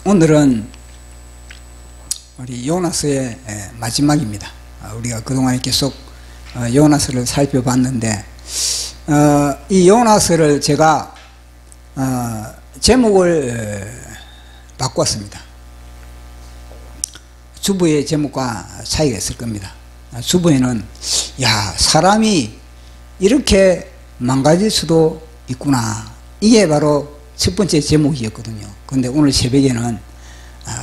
오늘은 우리 요나서의 마지막입니다. 우리가 그동안에 계속 요나서를 살펴봤는데, 이 요나서를 제가 제목을 바꿨습니다. 주부의 제목과 차이가 있을 겁니다. 주부에는 야, 사람이 이렇게 망가질 수도 있구나, 이게 바로 첫 번째 제목이었거든요. 근데 오늘 새벽에는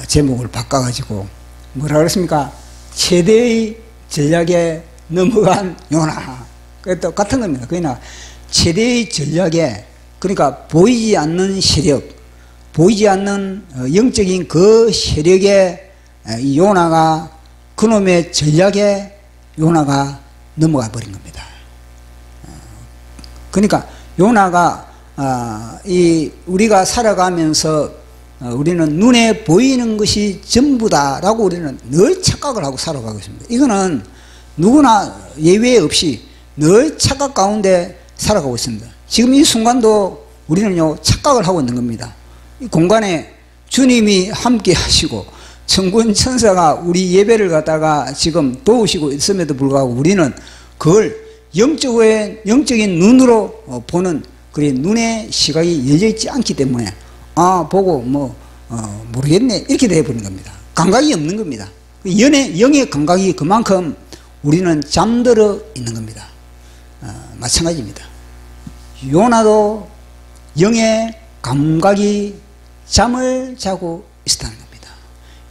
제목을 바꿔가지고 뭐라 그랬습니까? 최대의 전략에 넘어간 요나. 그것도 같은 겁니다. 그러나 최대의 전략에, 그러니까 보이지 않는 세력, 보이지 않는 영적인 그 세력에 이 요나가, 그놈의 전략에 요나가 넘어가 버린 겁니다. 그러니까 요나가 우리가 살아가면서 우리는 눈에 보이는 것이 전부다라고 우리는 늘 착각을 하고 살아가고 있습니다. 이거는 누구나 예외 없이 늘 착각 가운데 살아가고 있습니다. 지금 이 순간도 우리는요, 착각을 하고 있는 겁니다. 이 공간에 주님이 함께 하시고 천군 천사가 우리 예배를 갖다가 지금 도우시고 있음에도 불구하고 우리는 그걸 영적인 눈으로 보는, 그래 눈의 시각이 열려있지 않기 때문에 보고 모르겠네 이렇게 되어버린 겁니다. 감각이 없는 겁니다. 영의 감각이 그만큼 우리는 잠들어 있는 겁니다. 마찬가지입니다. 요나도 영의 감각이 잠을 자고 있었다는 겁니다.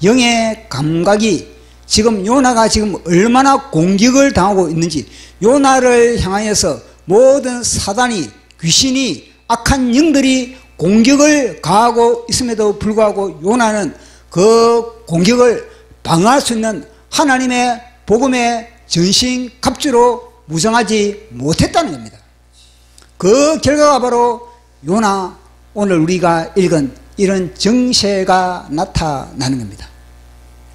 영의 감각이, 지금 요나가 지금 얼마나 공격을 당하고 있는지, 요나를 향하여서 모든 사단이, 귀신이, 악한 영들이 공격을 가하고 있음에도 불구하고 요나는 그 공격을 방어할 수 있는 하나님의 복음의 전신갑주로 무장하지 못했다는 겁니다. 그 결과가 바로 요나, 오늘 우리가 읽은 이런 정세가 나타나는 겁니다.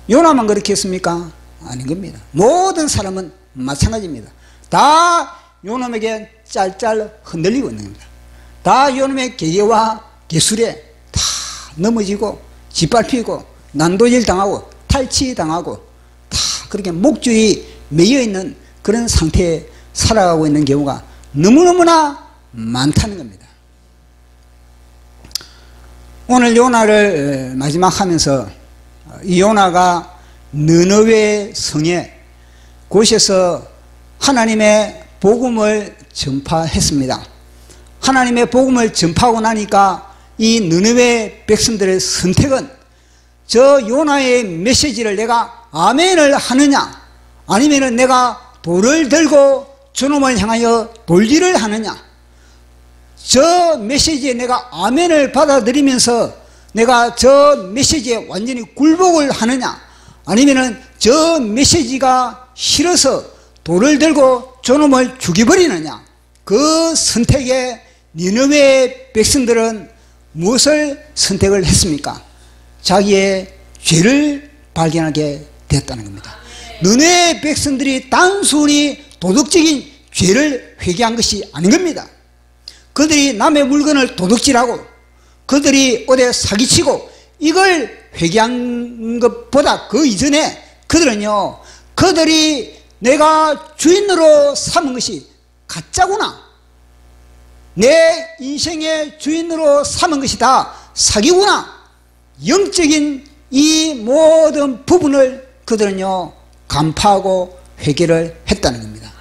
요나만 그렇게 했습니까? 아닌 겁니다. 모든 사람은 마찬가지입니다. 다 요놈에게 짤짤 흔들리고 있는 겁니다. 다 요놈의 계계와 계술에 다 넘어지고 짓밟히고 난도질 당하고 탈취당하고 다 그렇게 목줄이 매여있는 그런 상태에 살아가고 있는 경우가 너무너무나 많다는 겁니다. 오늘 요나를 마지막 하면서 이 요나가 느느웨 성에 곳에서 하나님의 복음을 전파했습니다. 하나님의 복음을 전파하고 나니까 이 느느웨 백성들의 선택은, 저 요나의 메시지를 내가 아멘을 하느냐, 아니면 내가 돌을 들고 저놈을 향하여 돌질을 하느냐, 저 메시지에 내가 아멘을 받아들이면서 내가 저 메시지에 완전히 굴복을 하느냐, 아니면 저 메시지가 싫어서 돌을 들고 저놈을 죽여버리느냐. 그 선택에 니느웨 백성들은 무엇을 선택을 했습니까? 자기의 죄를 발견하게 됐다는 겁니다. 니느웨 백성들이 단순히 도덕적인 죄를 회개한 것이 아닌 겁니다. 그들이 남의 물건을 도둑질하고 그들이 어디 사기치고 이걸 회개한 것보다 그 이전에 그들은요, 그들이 내가 주인으로 삼은 것이 가짜구나, 내 인생의 주인으로 삼은 것이 다 사기구나, 영적인 이 모든 부분을 그들은요 간파하고 회개를 했다는 겁니다.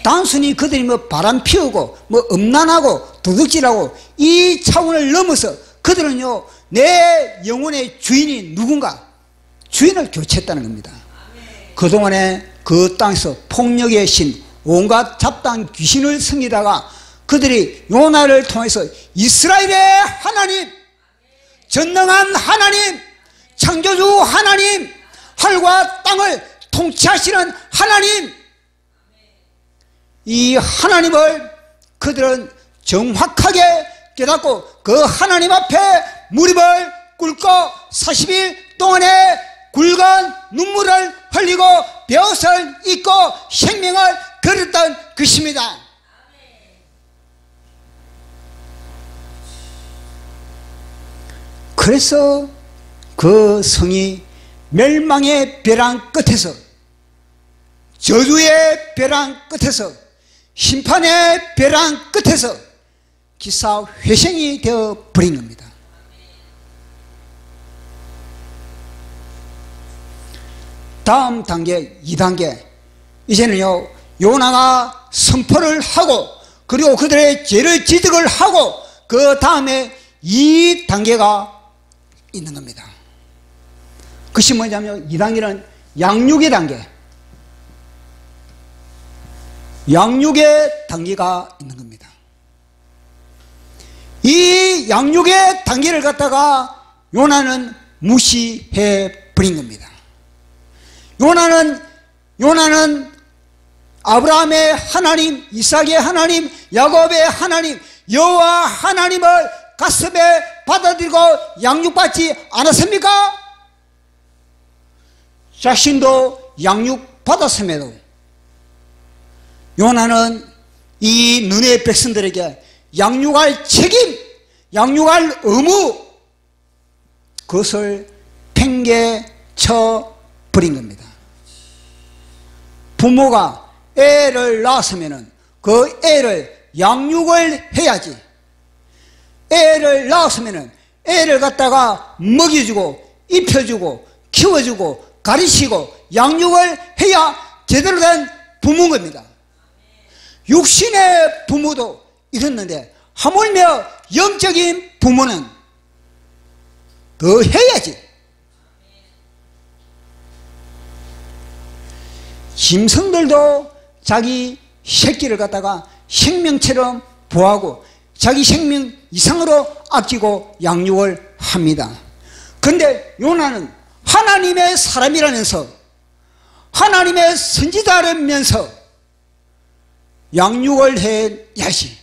단순히 그들이 바람 피우고 음란하고 도둑질하고 이 차원을 넘어서 그들은요 내 영혼의 주인이 누군가, 주인을 교체했다는 겁니다. 그동안에 그 땅에서 폭력의 신, 온갖 잡다한 귀신을 섬기다가 그들이 요나를 통해서 이스라엘의 하나님, 전능한 하나님, 창조주 하나님, 하늘과 땅을 통치하시는 하나님, 이 하나님을 그들은 정확하게 깨닫고 그 하나님 앞에 무릎을 꿇고 40일 동안에 굵은 눈물을 흘리고 벼슬 입고 생명을 걸었던 것입니다. 그래서 그 성이 멸망의 벼랑 끝에서, 저주의 벼랑 끝에서, 심판의 벼랑 끝에서 기사회생이 되어 버린 겁니다. 다음 단계, 2단계. 이제는요, 요나가 선포를 하고, 그리고 그들의 죄를 지적을 하고, 그 다음에 2단계가 있는 겁니다. 그것이 뭐냐면, 2단계는 양육의 단계. 양육의 단계가 있는 겁니다. 이 양육의 단계를 갖다가 요나는 무시해 버린 겁니다. 요나는 아브라함의 하나님, 이삭의 하나님, 야곱의 하나님, 여호와 하나님을 가슴에 받아들이고 양육받지 않았습니까? 자신도 양육받았음에도 요나는 이 느헤 백성들에게 양육할 책임, 양육할 의무, 그것을 팽개쳐 버린 겁니다. 부모가 애를 낳았으면 그 애를 양육을 해야지. 애를 낳았으면 애를 갖다가 먹여주고 입혀주고 키워주고 가르치고 양육을 해야 제대로 된 부모인 겁니다. 육신의 부모도 이랬는데 하물며 영적인 부모는 더 해야지. 짐승들도 자기 새끼를 갖다가 생명처럼 보호하고 자기 생명 이상으로 아끼고 양육을 합니다. 그런데 요나는 하나님의 사람이라면서 하나님의 선지자라면서 양육을 해야지.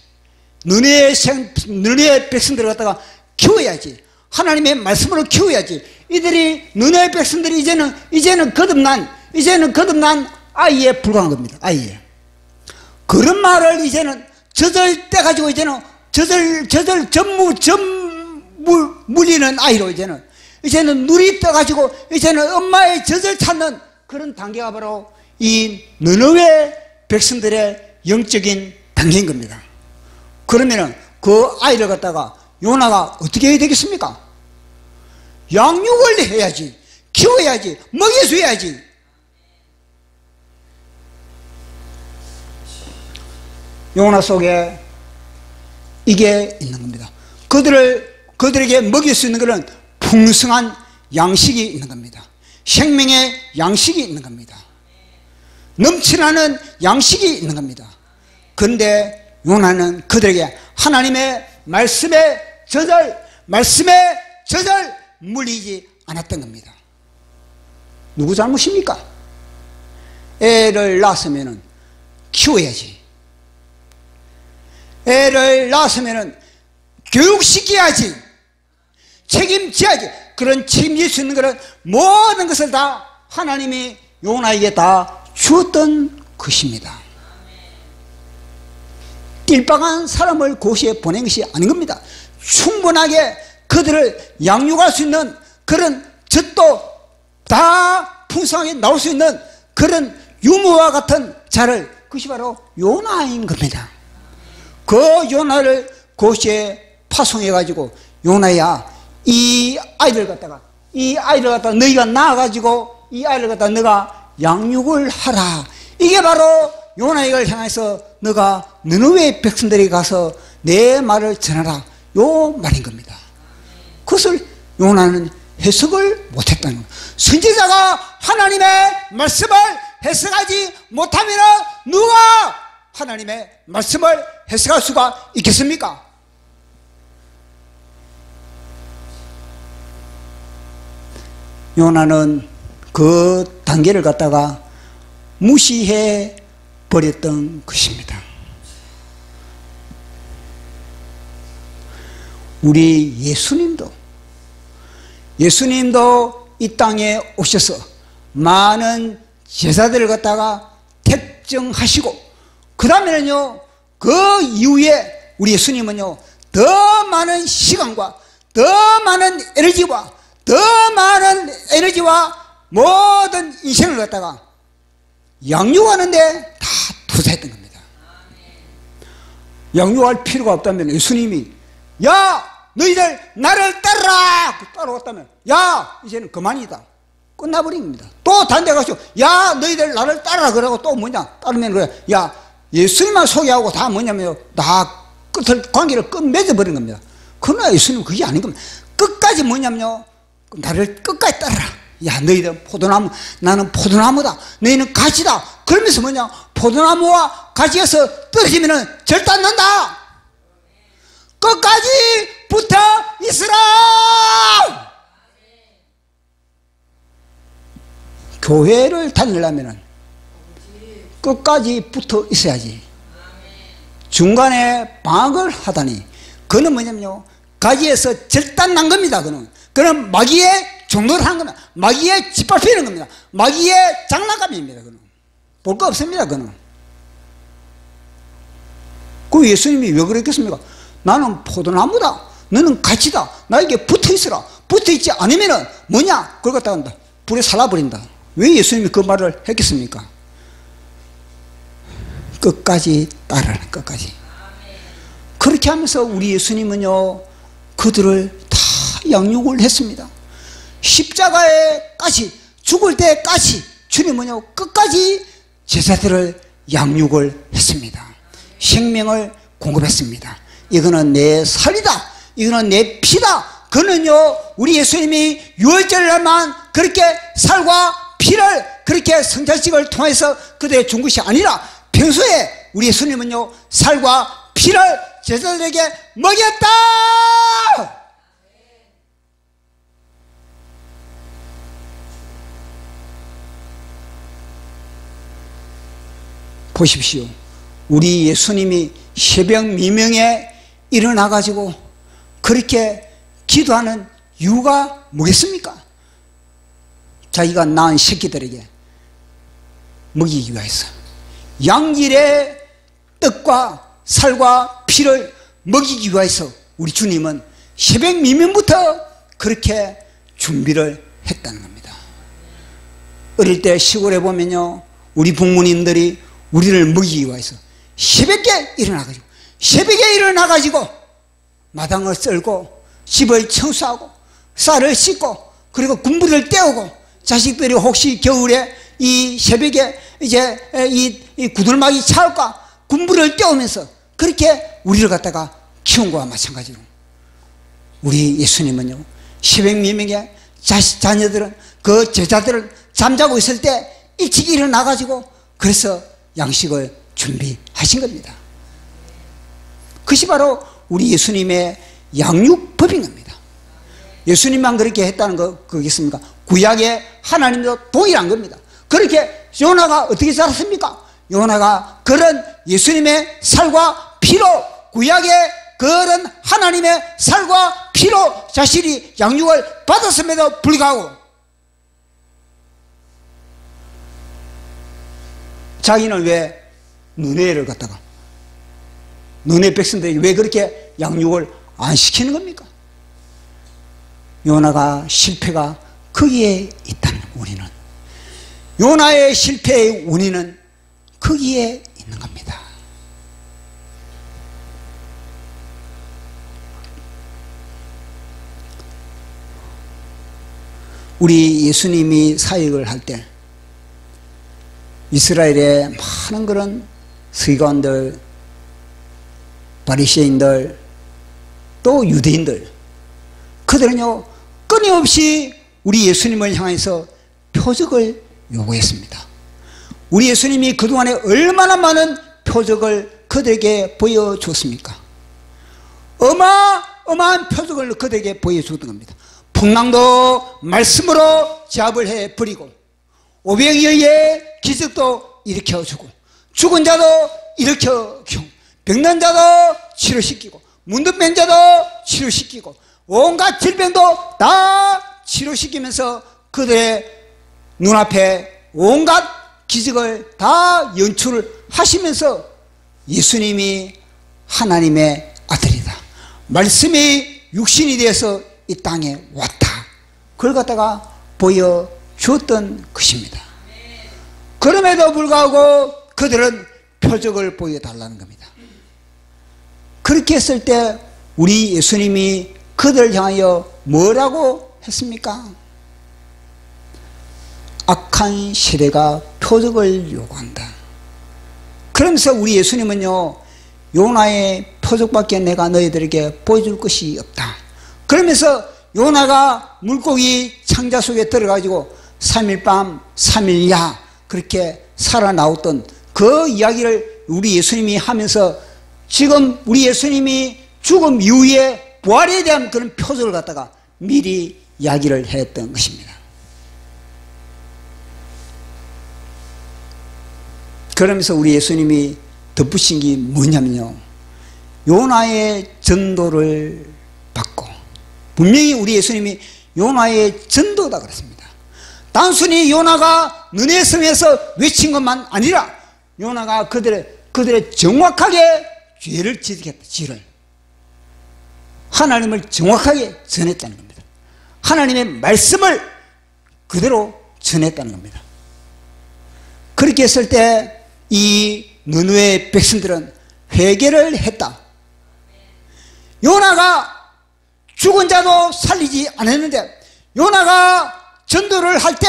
느헤 백성들을 갖다가 키워야지. 하나님의 말씀으로 키워야지. 이들이 느헤 백성들이 이제는 거듭난 아이에 불과한 겁니다. 아이에. 그런 말을 이제는 젖을 물리는 아이로 이제는 눈이 떠가지고 이제는 엄마의 젖을 찾는 그런 단계가 바로 이 느헤 백성들의 영적인 단계인 겁니다. 그러면은 그 아이를 갖다가 요나가 어떻게 해야 되겠습니까? 양육을 해야지. 키워야지. 먹여줘야지. 요나 속에 이게 있는 겁니다. 그들에게 먹일 수 있는 것은 풍성한 양식이 있는 겁니다. 생명의 양식이 있는 겁니다. 넘치나는 양식이 있는 겁니다. 그런데 요나는 그들에게 하나님의 말씀의 젖을 물리지 않았던 겁니다. 누구 잘못입니까? 애를 낳았으면 키워야지. 애를 낳았으면 교육시켜야지. 책임져야지. 그런 책임질 수 있는 것은 모든 것을 다 하나님이 요나에게 다 주었던 것입니다. 띨빵한 사람을 고시에 보낸 것이 아닌 겁니다. 충분하게 그들을 양육할 수 있는 그런 젖도 다 풍성하게 나올 수 있는 그런 유모와 같은 자를, 그것이 바로 요나인 겁니다. 그 요나를 고시에 파송해가지고 요나야, 이 아이를 갖다가 너희가 낳아가지고 이 아이를 갖다가 너가 양육을 하라. 이게 바로 요나에게 향해서 너가 느헤 백성들에게 가서 내 말을 전하라. 요 말인 겁니다. 그것을 요나는 해석을 못했다는 거예요. 선지자가 하나님의 말씀을 해석하지 못하면 누가 하나님의 말씀을 해석할 수가 있겠습니까? 요나는 그 단계를 갖다가 무시해 버렸던 것입니다. 우리 예수님도 이 땅에 오셔서 많은 제자들을 갖다가 택정하시고 그 다음에는요, 그 이후에 우리 예수님은요 더 많은 시간과 더 더 많은 에너지와 모든 인생을 갖다가 양육하는데 다 투자했던 겁니다. 양육할 필요가 없다면 예수님이 야 너희들 나를 따라왔다면 야 이제는 그만이다 끝나버린 겁니다. 또 다른 데 가서 야 너희들 나를 따라라 그러고 또 뭐냐 따르면 그래 야 예수님만 소개하고 다 뭐냐면 다 관계를 끝맺어버린 겁니다. 그러나 예수님은 그게 아닌 겁니다. 끝까지 뭐냐면요 나를 끝까지 따라라. 야 너희들 포도나무 나는 포도나무다 너희는 가지다. 그러면서 뭐냐 포도나무와 가지에서 떨어지면은 절대 안 난다. 끝까지 붙어 있으라. 교회를 다니려면은 끝까지 붙어 있어야지. 중간에 방학을 하다니 그는 뭐냐면요 가지에서 절단 난 겁니다. 그는 마귀의 종노를 하는 겁니다. 마귀의 짓밟히는 겁니다. 마귀의 장난감입니다. 그는 볼 거 없습니다. 그는 그 예수님이 왜 그랬겠습니까? 나는 포도나무다 너는 가지다 나에게 붙어있으라. 붙어있지 않으면은 뭐냐 그걸 갖다 한다 불에 살아버린다. 왜 예수님이 그 말을 했겠습니까? 끝까지 따르라. 끝까지. 그렇게 하면서 우리 예수님은요 그들을 다 양육을 했습니다. 십자가에까지 죽을 때까지 주님은요 끝까지 제자들을 양육을 했습니다. 생명을 공급했습니다. 이거는 내 살이다 이거는 내 피다. 그는요 우리 예수님이 유월절날만 그렇게 살과 피를 그렇게 성찬식을 통해서 그들의 준 것이 아니라 평소에 우리 예수님은요 살과 피를 제자들에게 먹였다. 보십시오. 우리 예수님이 새벽 미명에 일어나 가지고 그렇게 기도하는 이유가 뭐겠습니까? 자기가 낳은 새끼들에게 먹이기 위해서 양질의 떡과 살과 피를 먹이기 위해서 우리 주님은 새벽 미명부터 그렇게 준비를 했다는 겁니다. 어릴 때 시골에 보면요 우리 부모님들이 우리를 먹이기 위해서 새벽에 일어나가지고 마당을 썰고 집을 청소하고 쌀을 씻고 그리고 군부를 떼우고 자식들이 혹시 겨울에 이 새벽에 이제 이 구들막이 차올까 군부를 떼우면서 그렇게 우리를 갖다가 키운 거와 마찬가지로 우리 예수님은요 새벽 미명에 자녀들은 그 제자들은 잠자고 있을 때 일찍 일어나가지고 그래서 양식을 준비하신 겁니다. 그것이 바로 우리 예수님의 양육법인 겁니다. 예수님만 그렇게 했다는 거 그겠습니까? 구약의 하나님도 동일한 겁니다. 그렇게 요나가 어떻게 자랐습니까? 요나가 그런 예수님의 살과 피로 구약의 그런 하나님의 살과 피로 자신이 양육을 받았음에도 불구하고 자기는 왜 너네를 갖다가 너네 백성들에게 왜 그렇게 양육을 안 시키는 겁니까? 요나가 실패가 거기에 있다는 우리는 요나의 실패의 원인은 거기에 있는 겁니다. 우리 예수님이 사역을 할 때 이스라엘의 많은 그런 서기관들, 바리새인들, 또 유대인들 그들은요 끊임없이 우리 예수님을 향해서 표적을 요구했습니다. 우리 예수님이 그동안에 얼마나 많은 표적을 그들에게 보여줬습니까? 어마어마한 표적을 그들에게 보여줬던 겁니다. 풍랑도 말씀으로 제압을 해버리고 500여의 기적도 일으켜주고 죽은 자도 일으켜주고 병난 자도 치료시키고 문둥병 자도 치료시키고 온갖 질병도 다 치료시키면서 그들의 눈앞에 온갖 기적을 다 연출하시면서 예수님이 하나님의 아들이다. 말씀이 육신이 되어서 이 땅에 왔다. 그걸 갖다가 보여주었던 것입니다. 그럼에도 불구하고 그들은 표적을 보여달라는 겁니다. 그렇게 했을 때 우리 예수님이 그들을 향하여 뭐라고 했습니까? 악한 시대가 표적을 요구한다. 그러면서 우리 예수님은요, 요나의 표적밖에 내가 너희들에게 보여줄 것이 없다. 그러면서 요나가 물고기 창자 속에 들어가지고 3일 밤 3일 야 그렇게 살아나왔던 그 이야기를 우리 예수님이 하면서 지금 우리 예수님이 죽음 이후에 부활에 대한 그런 표적을 갖다가 미리 이야기를 했던 것입니다. 그러면서 우리 예수님이 덧붙인 게 뭐냐면요, 요나의 전도를 받고, 분명히 우리 예수님이 요나의 전도다 그랬습니다. 단순히 요나가 느네 성에서 외친 것만 아니라 요나가 그들의 정확하게 죄를 지적했다. 죄를 하나님을 정확하게 전했다는 겁니다. 하나님의 말씀을 그대로 전했다는 겁니다. 그렇게 했을 때 이 느느웨 백성들은 회개를 했다. 요나가 죽은 자도 살리지 않았는데, 요나가 전도를 할 때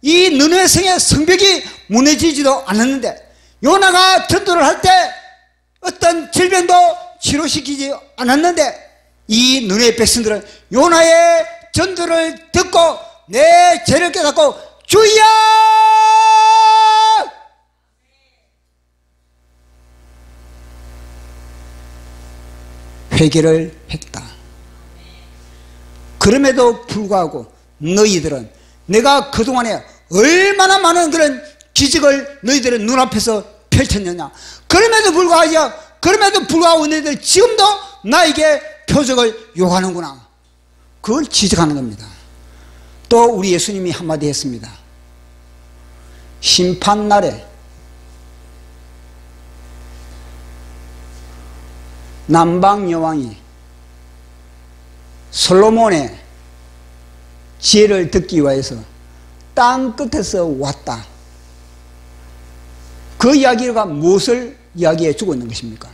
이 느느웨 성의 성벽이 무너지지도 않았는데, 요나가 전도를 할 때 어떤 질병도 치료시키지 않았는데, 이 느느웨 백성들은 요나의 전도를 듣고 내 죄를 깨닫고 주여! 회개를 했다. 그럼에도 불구하고 너희들은, 내가 그동안에 얼마나 많은 그런 기적을 너희들의 눈앞에서 펼쳤느냐, 그럼에도 불구하고 너희들 지금도 나에게 표적을 요구하는구나. 그걸 지적하는 겁니다. 또 우리 예수님이 한마디 했습니다. 심판날에 남방 여왕이 솔로몬의 지혜를 듣기 위해서 땅 끝에서 왔다. 그 이야기가 무엇을 이야기해 주고 있는 것입니까?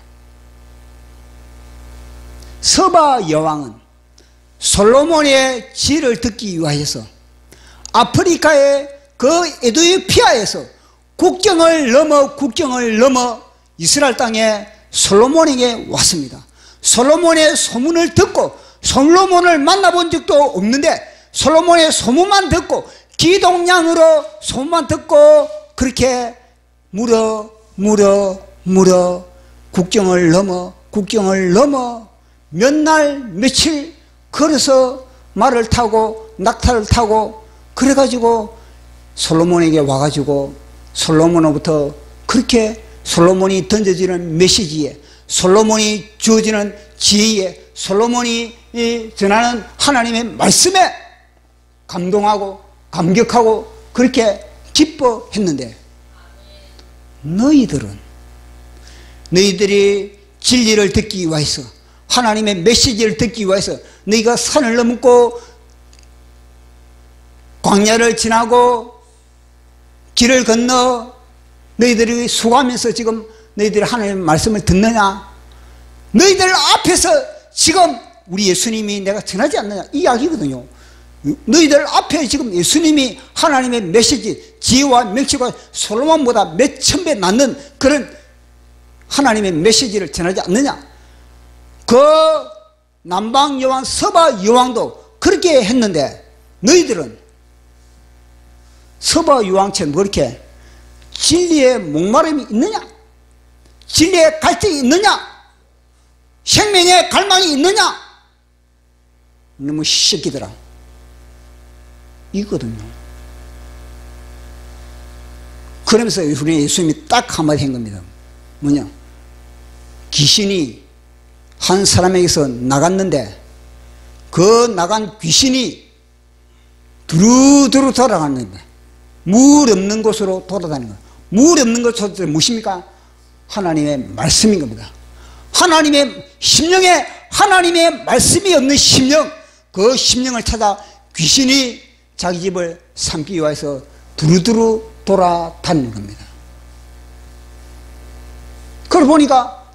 서바 여왕은 솔로몬의 지혜를 듣기 위해서 아프리카의 그 에티오피아에서 국경을 넘어 이스라엘 땅에 솔로몬에게 왔습니다. 솔로몬의 소문을 듣고, 솔로몬을 만나본 적도 없는데 솔로몬의 소문만 듣고, 기동량으로 소문만 듣고 그렇게 물어 국경을 넘어 몇 날 며칠 걸어서 말을 타고 낙타를 타고 그래가지고 솔로몬에게 와가지고 솔로몬으로부터 그렇게 솔로몬이 던져지는 메시지에, 솔로몬이 주어지는 지혜에, 솔로몬이 전하는 하나님의 말씀에 감동하고 감격하고 그렇게 기뻐했는데, 너희들이 진리를 듣기 위해서, 하나님의 메시지를 듣기 위해서 너희가 산을 넘고 광야를 지나고 길을 건너 너희들이 수고하면서 지금 너희들이 하나님의 말씀을 듣느냐? 너희들 앞에서 지금 우리 예수님이 내가 전하지 않느냐? 이 이야기거든요. 너희들 앞에 지금 예수님이 하나님의 메시지, 지혜와 명치가 솔로몬보다 몇 천 배 낫는 그런 하나님의 메시지를 전하지 않느냐? 그 남방 여왕, 서바 여왕도 그렇게 했는데, 너희들은 서바 여왕처럼 그렇게 진리의 목마름이 있느냐? 진리의 갈증이 있느냐? 생명의 갈망이 있느냐? 너무 시끼더라. 이거든요. 그러면서 우리 예수님이 딱 한마디 한 겁니다. 뭐냐? 귀신이 한 사람에게서 나갔는데 그 나간 귀신이 두루두루 돌아갔는데 물 없는 곳으로 돌아다니는 거예요. 물 없는 곳은 무엇입니까? 하나님의 말씀인 겁니다. 하나님의 심령에 하나님의 말씀이 없는 심령, 그 심령을 찾아 귀신이 자기 집을 삼기 위해서 두루두루 돌아다니는 겁니다. 그걸 보니까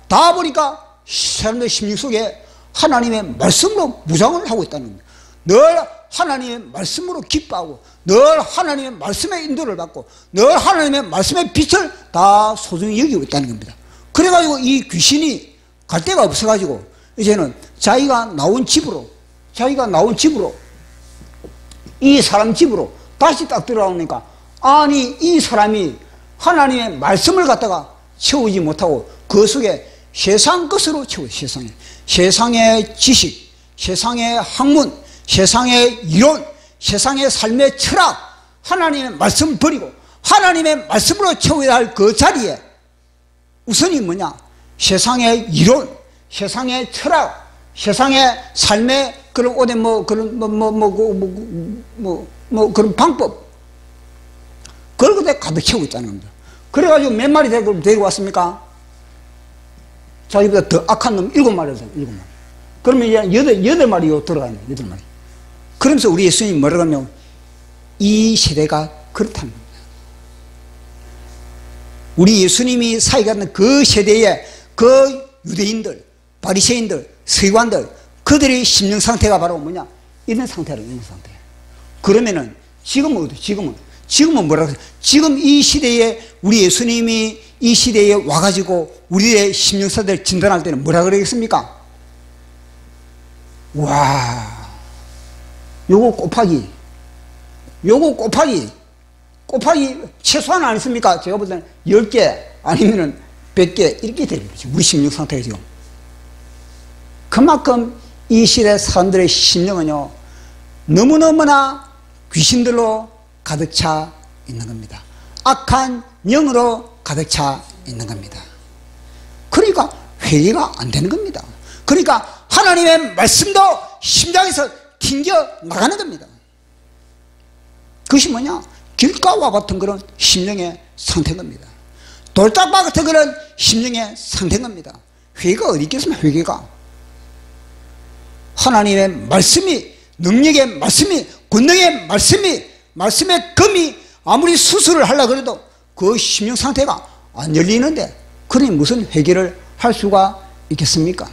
사람들 심령 속에 하나님의 말씀으로 무장을 하고 있다는 겁니다. 늘 하나님의 말씀으로 기뻐하고 늘 하나님의 말씀의 인도를 받고 늘 하나님의 말씀의 빛을 다 소중히 여기고 있다는 겁니다. 그래가지고 이 귀신이 갈 데가 없어가지고 이제는 자기가 나온 집으로 이 사람 집으로 다시 딱 들어오니까 아니 이 사람이 하나님의 말씀을 갖다가 채우지 못하고 그 속에 세상 것으로 채워요. 세상의 지식, 세상의 학문, 세상의 이론, 세상의 삶의 철학, 하나님의 말씀을 버리고 하나님의 말씀으로 채워야 할 그 자리에 우선이 뭐냐? 세상의 이론, 세상의 철학, 세상의 삶의 그런 그런 방법, 그걸 그때 가득 채우고 있다는 겁니다. 그래가지고 몇 마리 데리고 왔습니까? 자기보다 더 악한 놈 7마리였어요. 7마리. 그러면 이제 8마리 들어가네. 8마리. 그러면서 우리 예수님이 뭐라고 하면 이 세대가 그렇다는 겁니다. 우리 예수님이 사역하는 그 세대에 그 유대인들, 바리새인들, 서기관들, 그들의 심령 상태가 바로 뭐냐? 이런 상태로, 이런 상태. 그러면은 지금은 뭐라고 해요? 지금 이 시대에 우리 예수님이 이 시대에 와가지고 우리의 심령 상태를 진단할 때는 뭐라 그러겠습니까? 와, 요거 곱하기 최소한 아니습니까? 제가 볼 때는 10개 아니면은 100개 이렇게 되는 거죠. 우리 심령 상태가 지금. 그만큼 이 시대 사람들의 심령은요, 너무너무나 귀신들로 가득 차 있는 겁니다. 악한 영으로 가득 차 있는 겁니다. 그러니까 회개가 안 되는 겁니다. 그러니까 하나님의 말씀도 심장에서 튕겨 나가는 겁니다. 그것이 뭐냐? 길가와 같은 그런 심령의 상태인 겁니다. 돌짝바 같은 그런 심령의 상태인 겁니다. 회개가 어디 있겠습니까? 회개가 하나님의 말씀이, 능력의 말씀이, 권능의 말씀이, 말씀의 금이 아무리 수술을 하려고 해도 그 심령 상태가 안 열리는데 그러니 무슨 회개를 할 수가 있겠습니까?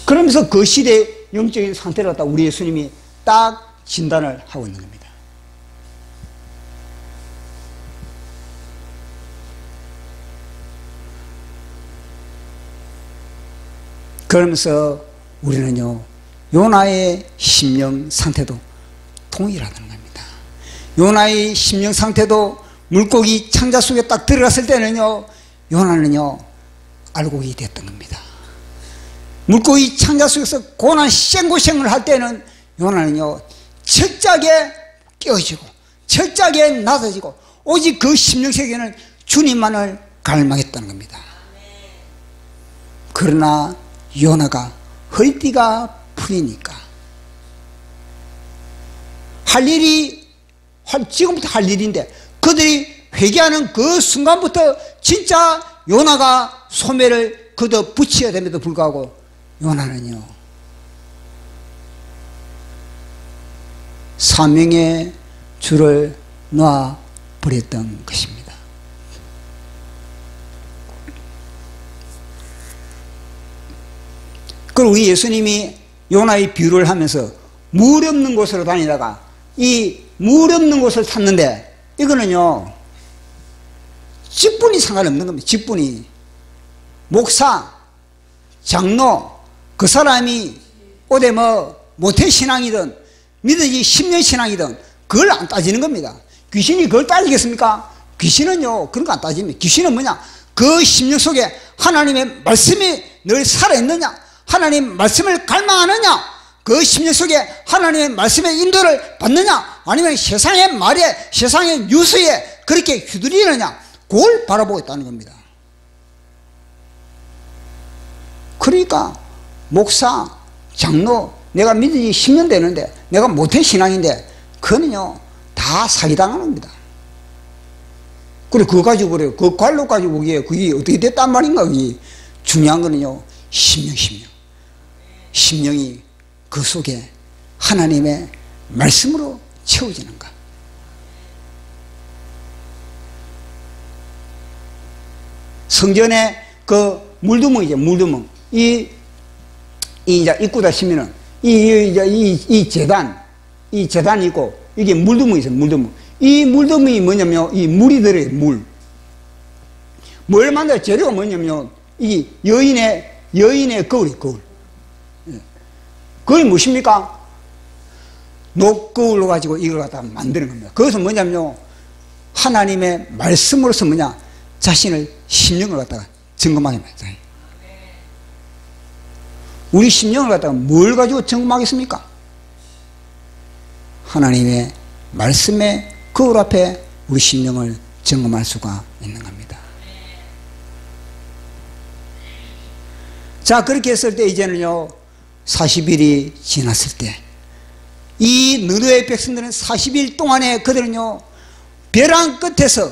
그러면서 그 시대의 영적인 상태를 갖다 우리 예수님이 딱 진단을 하고 있는 겁니다. 그러면서 우리는요, 요나의 심령 상태도 동일하다는 겁니다. 요나의 심령 상태도 물고기 창자 속에 딱 들어갔을 때는요, 요나는요 알곡이 됐던 겁니다. 물고기 창자 속에서 고난 생고생을 할 때는 요나는요 철저하게 깨어지고 철저하게 낮아지고 오직 그 심령 세계는 주님만을 갈망했다는 겁니다. 그러나 요나가 허리띠가 풀리니까 지금부터 할 일인데 그들이 회개하는 그 순간부터 진짜 요나가 소매를 걷어 붙여야 됨에도 불구하고 요나는요 사명의 줄을 놔버렸던 것입니다. 그리고 우리 예수님이 요나의 비유를 하면서 물 없는 곳으로 다니다가 이 물 없는 곳을 찾는데 이거는요 직분이 상관없는 겁니다. 직분이 목사, 장로, 그 사람이 어디 모태신앙이든 믿어지 10년 신앙이든 그걸 안 따지는 겁니다. 귀신이 그걸 따지겠습니까? 귀신은요 그런 거 안 따집니다. 귀신은 뭐냐? 그 심령 속에 하나님의 말씀이 늘 살아있느냐, 하나님 말씀을 갈망하느냐, 그 심령 속에 하나님의 말씀의 인도를 받느냐, 아니면 세상의 말에, 세상의 뉴스에 그렇게 휘둘리느냐, 그걸 바라보고 있다는 겁니다. 그러니까 목사, 장로, 내가 믿은 지 10년 되는데 내가 모태신앙인데 그거는요 다 사기당하는 겁니다. 그래 그거 가지고 그래요. 그 관로 가지고 보기에 그게 어떻게 됐단 말인가. 그게 중요한 거는요 심령이 그 속에 하나님의 말씀으로 채워지는가. 성전에 그 물두멍이죠, 물두멍. 이제 입구다 치면은 이 재단이 있고 이게 물두멍이 있어요, 물두멍. 이 물두멍이 뭐냐면 이 물이 들어요, 물. 뭘 만들어? 재료가 뭐냐면 이 여인의 거울이 거울. 그게 무엇입니까? 녹거울로 가지고 이걸 갖다가 만드는 겁니다. 그것은 뭐냐면요, 하나님의 말씀으로서 뭐냐, 자신을 심령을 갖다가 점검하게 만들어요. 우리 심령을 갖다가 뭘 가지고 점검하겠습니까? 하나님의 말씀의 거울 앞에 우리 심령을 점검할 수가 있는 겁니다. 자, 그렇게 했을 때 이제는요, 40일이 지났을 때 이 느느웨 백성들은 40일 동안에 그들은요, 벼랑 끝에서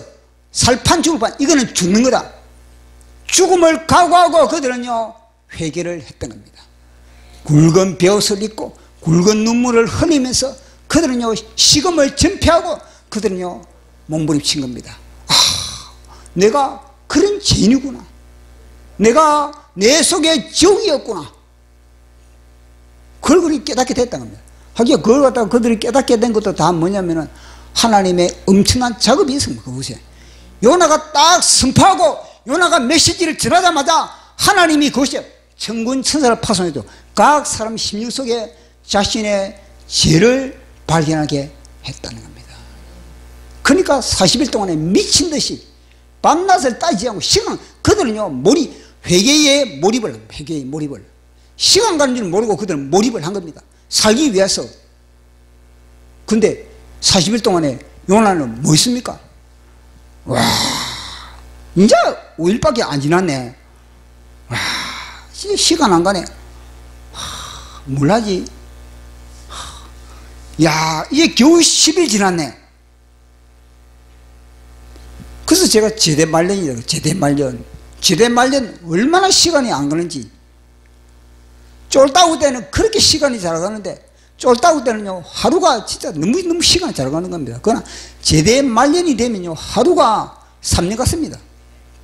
살판 죽을 판, 이거는 죽는 거다, 죽음을 각오하고 그들은요 회개를 했던 겁니다. 굵은 벼옷을 입고 굵은 눈물을 흘리면서 그들은요 식음을 전폐하고 그들은요 몸부림친 겁니다. 아, 내가 그런 죄인이구나, 내가 내 속에 지옥이었구나, 그걸 그렇게 깨닫게 됐다는 겁니다. 하기야 그걸 갖다가 그들이 깨닫게 된 것도 다 뭐냐면은 하나님의 엄청난 작업이 있습니다. 그것에 요나가 딱 선포하고 요나가 메시지를 전하자마자 하나님이 그것이 천군 천사를 파송해도 각 사람 심령 속에 자신의 죄를 발견하게 했다는 겁니다. 그러니까 40일 동안에 미친 듯이 밤낮을 따지지 않고 시간, 그들은요 회개에 몰입을, 시간 가는 줄 모르고 그들은 몰입을 한 겁니다. 살기 위해서. 근데 40일 동안에 요나는 뭐 있습니까? 와, 이제 5일밖에 안 지났네. 와, 시간 안 가네. 몰라지. 야, 이제 겨우 10일 지났네. 그래서 제가 제대말년이라고, 제대말년 얼마나 시간이 안 가는지. 쫄다구 때는 그렇게 시간이 잘 가는데, 쫄다구 때는요 하루가 진짜 너무 시간이 잘 가는 겁니다. 그러나 제대말년이 되면요 하루가 3년 같습니다.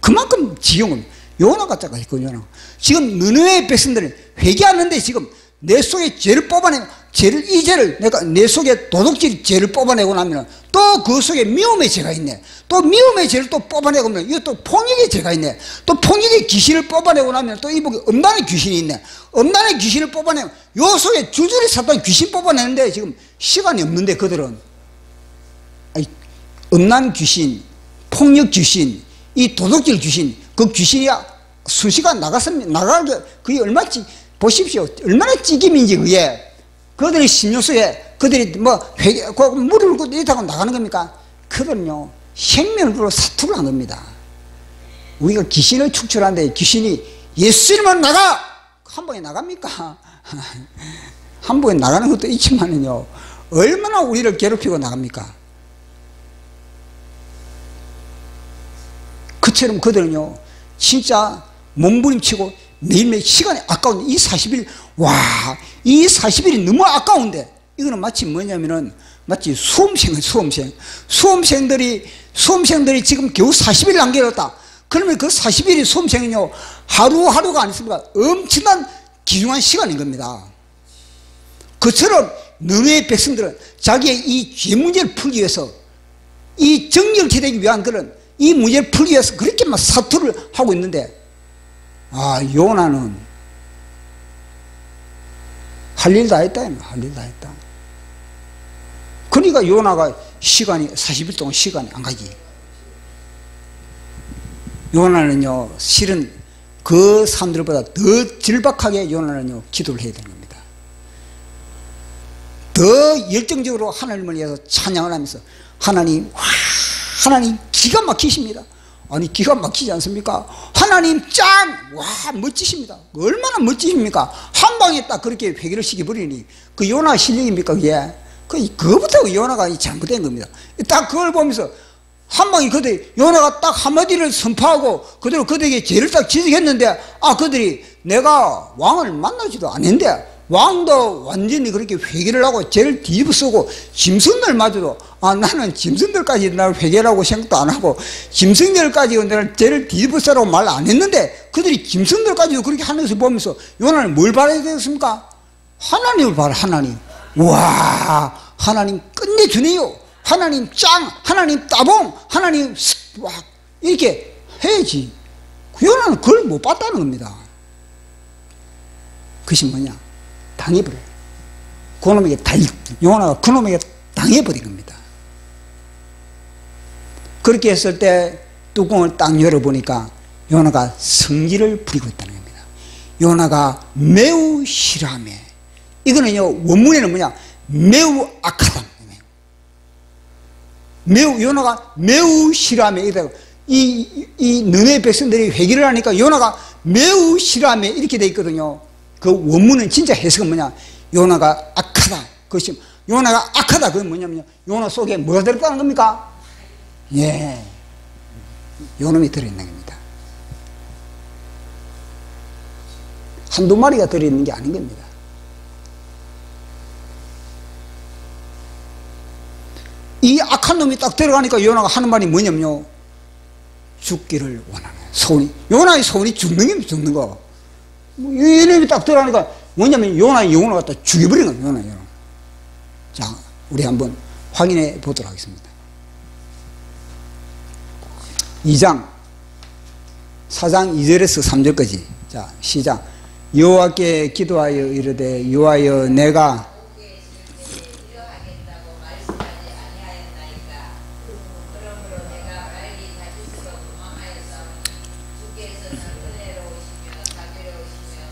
그만큼 지경은 요나가 작가 있고, 요나 지금 느느웨 백성들은 회개하는데 지금 내 속에 죄를 뽑아내고, 이 죄를 내가 내 속에 도둑질 죄를 뽑아내고 나면 또 그 속에 미움의 죄가 있네. 또 미움의 죄를 또 뽑아내고 나면 이것도 폭력의 죄가 있네. 또 폭력의 귀신을 뽑아내고 나면 또 이복에 음란의 귀신이 있네. 음란의 귀신을 뽑아내고 요 속에 줄줄이 사탄 귀신 뽑아내는데 지금 시간이 없는데 그들은 음란 귀신, 폭력 귀신, 이 도둑질 귀신, 그 귀신이 수시간 나갔습니다. 나가게 그게 얼마나 보십시오. 얼마나 찌김인지 그게. 그들의 심령 속에 그들이 물을 긋고 이렇다고 나가는 겁니까? 그들은요 생명으로 사투를 한 겁니다. 우리가 귀신을 축출하는데 귀신이 예수님만 나가! 한 번에 나갑니까? 한 번에 나가는 것도 있지만은요 얼마나 우리를 괴롭히고 나갑니까? 그처럼 그들은요 진짜 몸부림치고 매일매일 시간이 아까운데 이 40일, 와, 이 40일이 너무 아까운데, 이거는 마치 뭐냐면은 마치 수험생들이 지금 겨우 40일 남겨뒀다. 그러면 그 40일이 수험생은요 하루하루가 아니습니까? 엄청난 귀중한 시간인 겁니다. 그처럼 느느웨 백성들은 자기의 이 죄 문제를 풀기 위해서, 이 정결케 되기 위한 그런 이 문제를 풀기 위해서 그렇게 막 사투를 하고 있는데, 아, 요나는 할 일 다 했다. 할 일 다 했다. 그러니까 요나가 40일 동안 시간이 안 가지. 요나는요 실은 그 사람들보다 더 절박하게 요나는요 기도를 해야 되는 겁니다. 더 열정적으로 하나님을 위해서 찬양을 하면서 하나님 기가 막히십니다. 아니 기가 막히지 않습니까? 하나님 짱! 와 멋지십니다. 얼마나 멋지십니까? 한 방에 딱 그렇게 회개를 시켜버리니 그 요나 실력입니까 그게? 그거부터 요나가 잘못된 겁니다. 딱 그걸 보면서 한 방에 그들이 요나가 딱 한마디를 선포하고 그대로 그들에게 죄를 딱 지적했는데 그들이 내가 왕을 만나지도 않는데 왕도 완전히 그렇게 회개를 하고 죄를 뒤집어 쓰고 짐승들마저도 나는 짐승들까지 나를 회개라고 생각도 안 하고 짐승들까지 내가 죄를 뒤집어 쓰라고 말 안 했는데 그들이 짐승들까지도 그렇게 하는 것을 보면서 요나는 뭘 바라야 되겠습니까? 하나님을 바라. 하나님. 와, 하나님 끝내주네요. 하나님 짱, 하나님 따봉, 하나님 와, 이렇게 해야지. 요나는 그걸 못 봤다는 겁니다. 그것이 뭐냐? 당해버려요. 그놈에게 요나가 그놈에게 당해버린 겁니다. 그렇게 했을 때 뚜껑을 딱 열어보니까 요나가 성질을 부리고 있다는 겁니다. 요나가 매우 싫어하며, 이거는요 원문에는 뭐냐? 매우 악하다. 요나가 매우 싫어하며, 이 너네 백성들이 회개를 하니까 요나가 매우 싫어하며 이렇게 돼 있거든요. 그 원문은 진짜 해석은 뭐냐? 요나가 악하다. 그것이 요나가 악하다. 그건 뭐냐면요, 요나 속에 뭐가 들었다는 겁니까? 예, 요놈이 들어있는 겁니다. 한두 마리가 들어있는 게 아닌 겁니다. 이 악한 놈이 딱 들어가니까 요나가 하는 말이 뭐냐면요, 죽기를 원하는 소원이, 요나의 소원이 죽는 게 죽는 거. 이놈이 딱 들어가니까 뭐냐면 요나의 영혼을 갖다 죽여버린 거예요. 요나. 자, 우리 한번 확인해 보도록 하겠습니다. 4장 2절에서 3절까지. 자, 시작. 여호와께 기도하여 이르되 여호와여 내가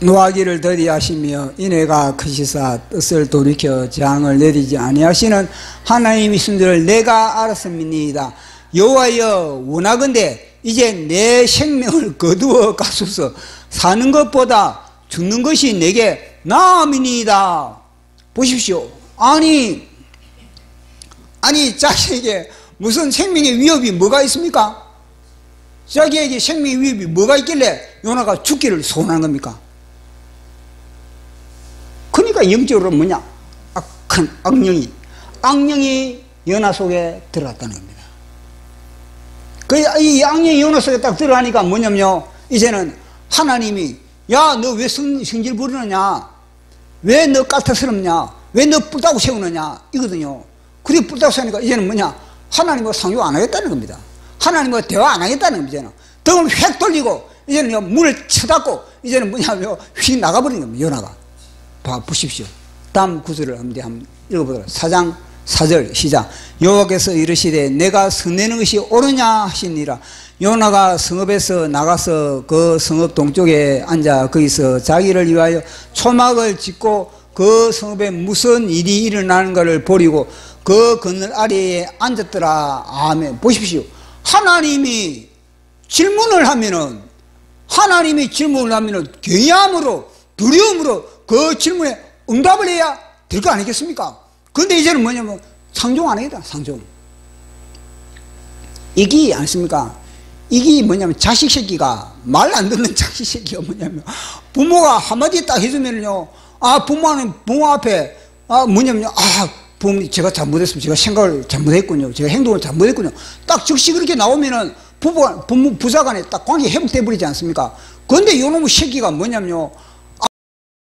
노하기를 더디하시며 이내가 크시사 뜻을 돌이켜 재앙을 내리지 아니하시는 하나님이신 줄 내가 알았음이니이다. 여호와여 원하건대 이제 내 생명을 거두어 가소서. 사는 것보다 죽는 것이 내게 나음이니이다. 보십시오. 아니 자기에게 무슨 생명의 위협이 뭐가 있습니까? 자기에게 생명의 위협이 뭐가 있길래 요나가 죽기를 소원한 겁니까? 그러니까 영적으로 뭐냐? 큰 악령이 요나 속에 들어갔다는 겁니다. 이 악령이 요나 속에 딱 들어가니까 뭐냐면요, 이제는 하나님이 야, 너 왜 성질 부리느냐? 왜 너 까탈스럽냐? 왜 너 뿔따고 세우느냐? 이거든요. 그리고 뿔따고 세우니까 이제는 뭐냐? 하나님과 상조 안 하겠다는 겁니다. 하나님과 대화 안 하겠다는 겁니다. 이제는 등을 획 돌리고 이제는 문을 쳐닫고 이제는 뭐냐면 휙 나가버린 겁니다. 요나가. 보십시오. 다음 구절을 한번 읽어보도록. 4장 4절 시작. 여호와께서 이르시되 내가 성내는 것이 옳으냐 하시니라. 요나가 성읍에서 나가서 그 성읍 동쪽에 앉아 거기서 자기를 위하여 초막을 짓고 그 성읍에 무슨 일이 일어나는 것을 보리고 그 그늘 아래에 앉았더라. 아멘. 보십시오. 하나님이 질문을 하면은 경외함으로 두려움으로 그 질문에 응답을 해야 될 거 아니겠습니까? 그런데 이제는 뭐냐면 상종 안 하겠다. 상종. 이게 아니십니까? 이게 뭐냐면 자식 새끼가, 말 안 듣는 자식 새끼가 뭐냐면 부모가 한마디 딱 해주면요, 부모 앞에 뭐냐면요, 부모님 제가 잘못했으면 제가 생각을 잘못했군요, 제가 행동을 잘못했군요, 딱 즉시 그렇게 나오면은 부자간에 딱 관계 회복돼 버리지 않습니까? 그런데 요놈의 새끼가 뭐냐면요,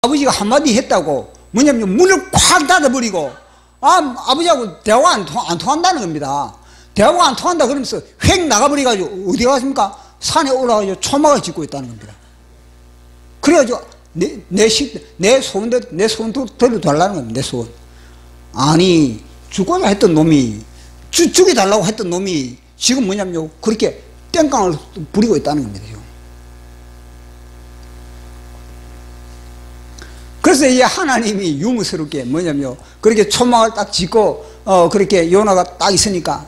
아버지가 한마디 했다고 뭐냐면 문을 콱 닫아버리고 아버지하고 대화가 안 통한다는 겁니다. 대화가 안 통한다 그러면서 획 나가버려가지고 어디 갔습니까? 산에 올라가서 초막을 짓고 있다는 겁니다. 그래가지고 내 소원도 들어달라는 겁니다. 내 소원. 아니 죽고자 했던 놈이 죽여달라고 했던 놈이 지금 뭐냐면요, 그렇게 땡깡을 부리고 있다는 겁니다. 지금. 그래서 이 하나님이 유무스럽게 뭐냐면요, 그렇게 초막을 딱 짓고 그렇게 요나가 딱 있으니까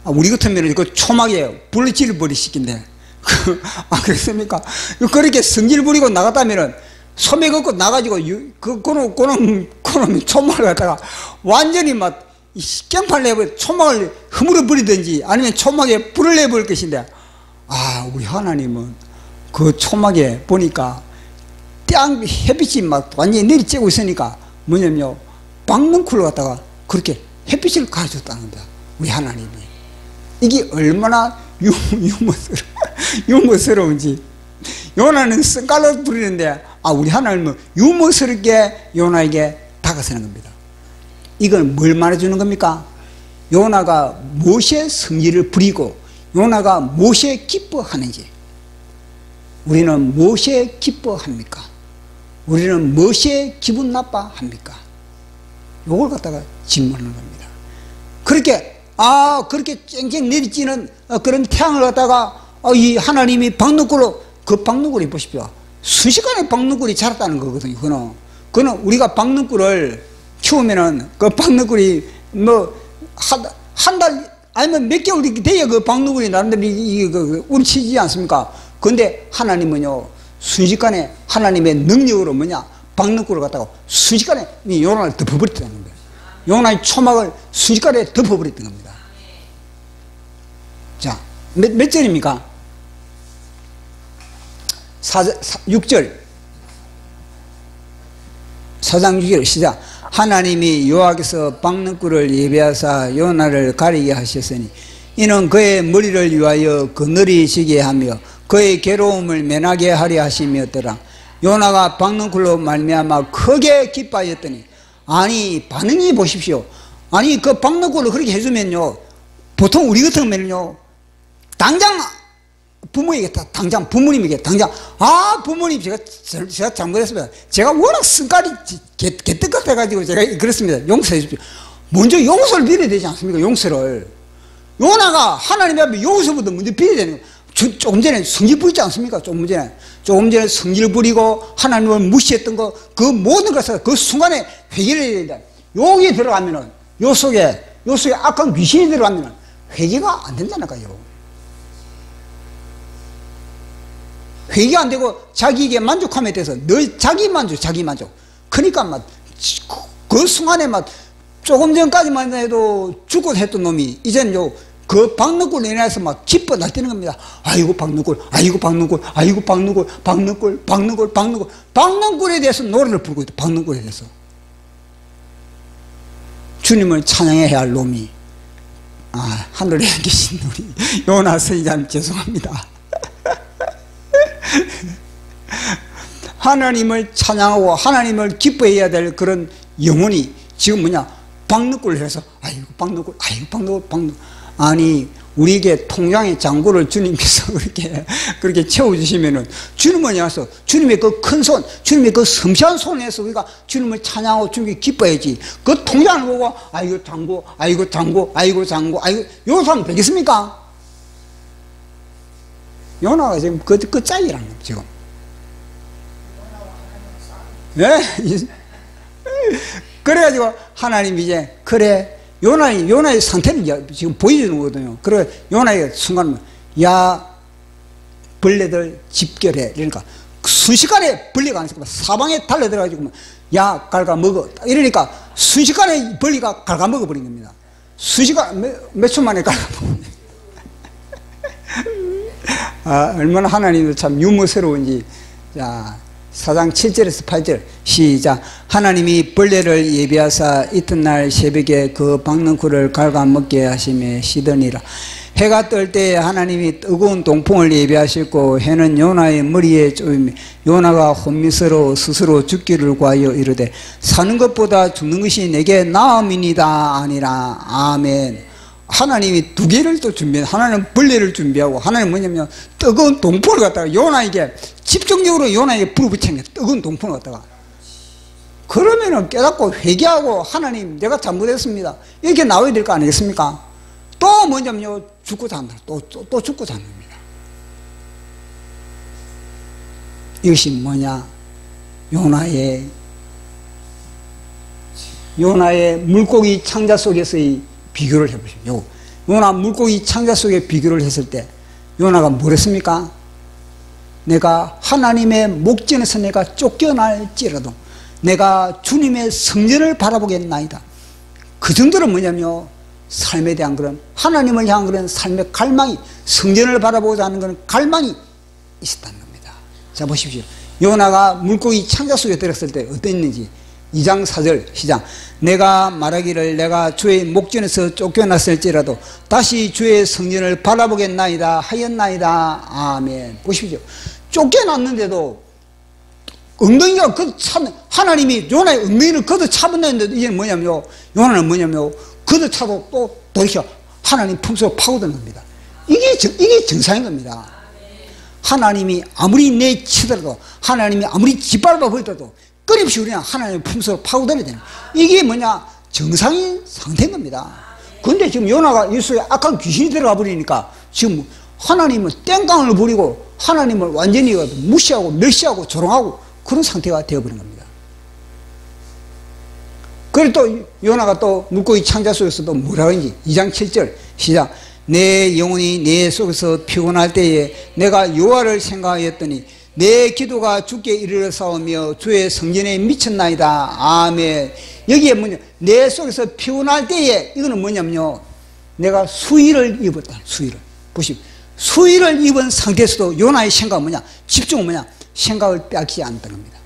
우리 같으면 그 초막에 불질 버리시긴데 그렇습니까? 그렇게 성질 부리고 나갔다면은 소매 걷고 나가지고 그놈 초막을 갖다가 완전히 막 깽판을 내버려 초막을 허물어 버리든지 아니면 초막에 불을 내버릴 것인데, 우리 하나님은 그 초막에 보니까 햇빛이 막 완전히 내리쬐고 있으니까 뭐냐면요, 박넝쿨을 갖다가 그렇게 햇빛을 가져줬다는 겁니다. 우리 하나님이. 이게 얼마나 유머스러운지. 요나는 쓴깔로 부리는데 우리 하나님은 유머스럽게 요나에게 다가서는 겁니다. 이건 뭘 말해주는 겁니까? 요나가 무엇의 성질을 부리고 요나가 무엇에 기뻐하는지. 우리는 무엇에 기뻐합니까? 우리는 무엇에 기분 나빠합니까? 요걸 갖다가 질문하는 겁니다. 그렇게 그렇게 쨍쨍 내리쬐는 그런 태양을 갖다가 이 하나님이 박넝쿨로, 그 박넝쿨이 보십시오. 순식간에 박넝쿨이 자랐다는 거거든요. 그거는 우리가 박넝쿨을 키우면은 그 박넝쿨이 뭐 한 달 아니면 몇 개월이 돼야 그 박넝쿨이 나름대로 움치지 않습니까? 근데 하나님은요, 순식간에 하나님의 능력으로 박넝쿨을 갖다가 순식간에 요나를 덮어버렸다는 겁니다. 요나의 초막을 순식간에 덮어버렸던 겁니다. 자, 몇 절입니까? 6절. 4장 6절 시작. 하나님이 여호와께서 박넝쿨을 예비하사 요나를 가리게 하셨으니 이는 그의 머리를 위하여 그늘이시게 하며 그의 괴로움을 면하게 하려 하심이었더라. 요나가 박넝쿨로 말미암아 크게 기뻐하였더니, 반응이 보십시오. 그 박넝쿨을 그렇게 해주면요, 보통 우리 같으면요, 당장 부모님에게 부모님 제가 잘못했습니다. 제가 워낙 성깔이 개떡 같아가지고 제가 그렇습니다. 용서해 주십시오. 먼저 용서를 빌어야 되지 않습니까? 용서를. 요나가 하나님 앞에 용서부터 먼저 빌어야 되는 거예요. 조금 전에 성질 부리지 않습니까? 조금 전에 성질 부리고 하나님을 무시했던 거, 그 모든 것을 그 순간에 회개를 해야 된다. 여기에 들어가면은, 요 속에 악한 귀신이 들어가면은 회개가 안 된다니까요. 회개가 안 되고 자기에게 만족함에 대해서 늘 자기 만족. 그러니까 그 순간에 조금 전까지만 해도 죽고 했던 놈이 이제는 그 박넝쿨로 인해서 기뻐 날뛰는 겁니다. 박넝쿨에 대해서 노래를 부르고 있다. 박넝쿨에 대해서. 주님을 찬양해야 할 놈이, 하늘에 계신 우리 요나 선지자님 죄송합니다. 하나님을 찬양하고 하나님을 기뻐해야 될 그런 영혼이 지금 박넝쿨을 해서 박넝쿨. 우리에게 통장의 잔고를 주님께서 그렇게 채워주시면은 주님은 와서 주님의 그 큰 손, 주님의 그 섬세한 손에서 우리가 주님을 찬양하고 주님께 기뻐해야지. 그 통장을 보고 잔고, 요 사람 되겠습니까? 요나가 지금 그 짝이라는 거예요, 지금. 네? 그래가지고 하나님이 이제, 그래, 요나의 상태를 지금 보여주는 거거든요. 그래, 요나의 순간, 벌레들 집결해. 그러니까, 순식간에 벌레가 안 있으니까 사방에 달려들어가지고, 갉아먹어. 이러니까, 순식간에 벌레가 갉아먹어버린 겁니다. 몇 초 만에 갉아먹어. 얼마나 하나님도 참 유머스러운지. 자, 4장 7절에서 8절 시작. 하나님이 벌레를 예비하사 이튿날 새벽에 그 박넝쿨을 갉아먹게 하시며 시더니라. 해가 뜰 때에 하나님이 뜨거운 동풍을 예비하셨고 해는 요나의 머리에 쪼이며 요나가 혼미스러워 스스로 죽기를 구하여 이르되 사는 것보다 죽는 것이 내게 나음이니이다 아니라. 아멘. 하나님이 두 개를 또 준비해. 하나님은 벌레를 준비하고, 하나님은 뭐냐면 뜨거운 동풍을 갖다가 요나에게 집중적으로 요나에게 불붙인 게 뜨거운 동풍을 갖다가. 그러면은 깨닫고 회개하고 하나님 내가 잘못했습니다 이렇게 나와야 될 거 아니겠습니까? 또 뭐냐면요, 죽고 산다. 또 죽고 사는 겁니다. 이것이 뭐냐? 요나의 물고기 창자 속에서의 비교를 해보십시오. 요나 물고기 창자 속에 비교를 했을 때 요나가 뭐랬습니까? 내가 하나님의 목전에서 내가 쫓겨날지라도 내가 주님의 성전을 바라보겠나이다. 그 정도로 뭐냐면요, 삶에 대한 그런 하나님을 향한 그런 삶의 갈망이, 성전을 바라보고자 하는 그런 갈망이 있었다는 겁니다. 자, 보십시오. 요나가 물고기 창자 속에 들었을 때 어땠는지 2장 4절 시작. 내가 말하기를 내가 주의 목전에서 쫓겨났을지라도 다시 주의 성전을 바라보겠나이다 하였나이다. 아멘. 보십시오. 쫓겨났는데도 엉덩이가 하나님이 요나의 엉덩이를 걷어 차본다는데도 이제 뭐냐면요, 요나는 뭐냐면요, 걷어 차도 또 돌이켜 하나님 품속으로 파고드는 겁니다. 이게 정상인 겁니다. 하나님이 아무리 내치더라도, 하나님이 아무리 짓밟아 버리더라도 끊임없이 우리는 하나님의 품속으로 파고들어야 되는, 이게 뭐냐, 정상인 상태인 겁니다. 그런데 지금 요나가 이 속에 악한 귀신이 들어가 버리니까 지금 하나님은 땡깡을 부리고 하나님을 완전히 무시하고 멸시하고 조롱하고 그런 상태가 되어버린 겁니다. 그리고 또 요나가 또 물고기 창자 속에서도 뭐라고 했는지 2장 7절 시작. 내 영혼이 내 속에서 피곤할 때에 내가 여호와를 생각하였더니 내 기도가 주께 이르러 싸우며 주의 성전에 미쳤나이다. 아멘. 여기에 뭐냐, 내 속에서 피곤할 때에, 이거는 뭐냐면요, 내가 수의를 입었다. 수의를 보십시오. 수의를 입은 상태에서도 요나의 생각은 뭐냐, 집중은 뭐냐, 생각을 빼앗기지 않았다는 겁니다.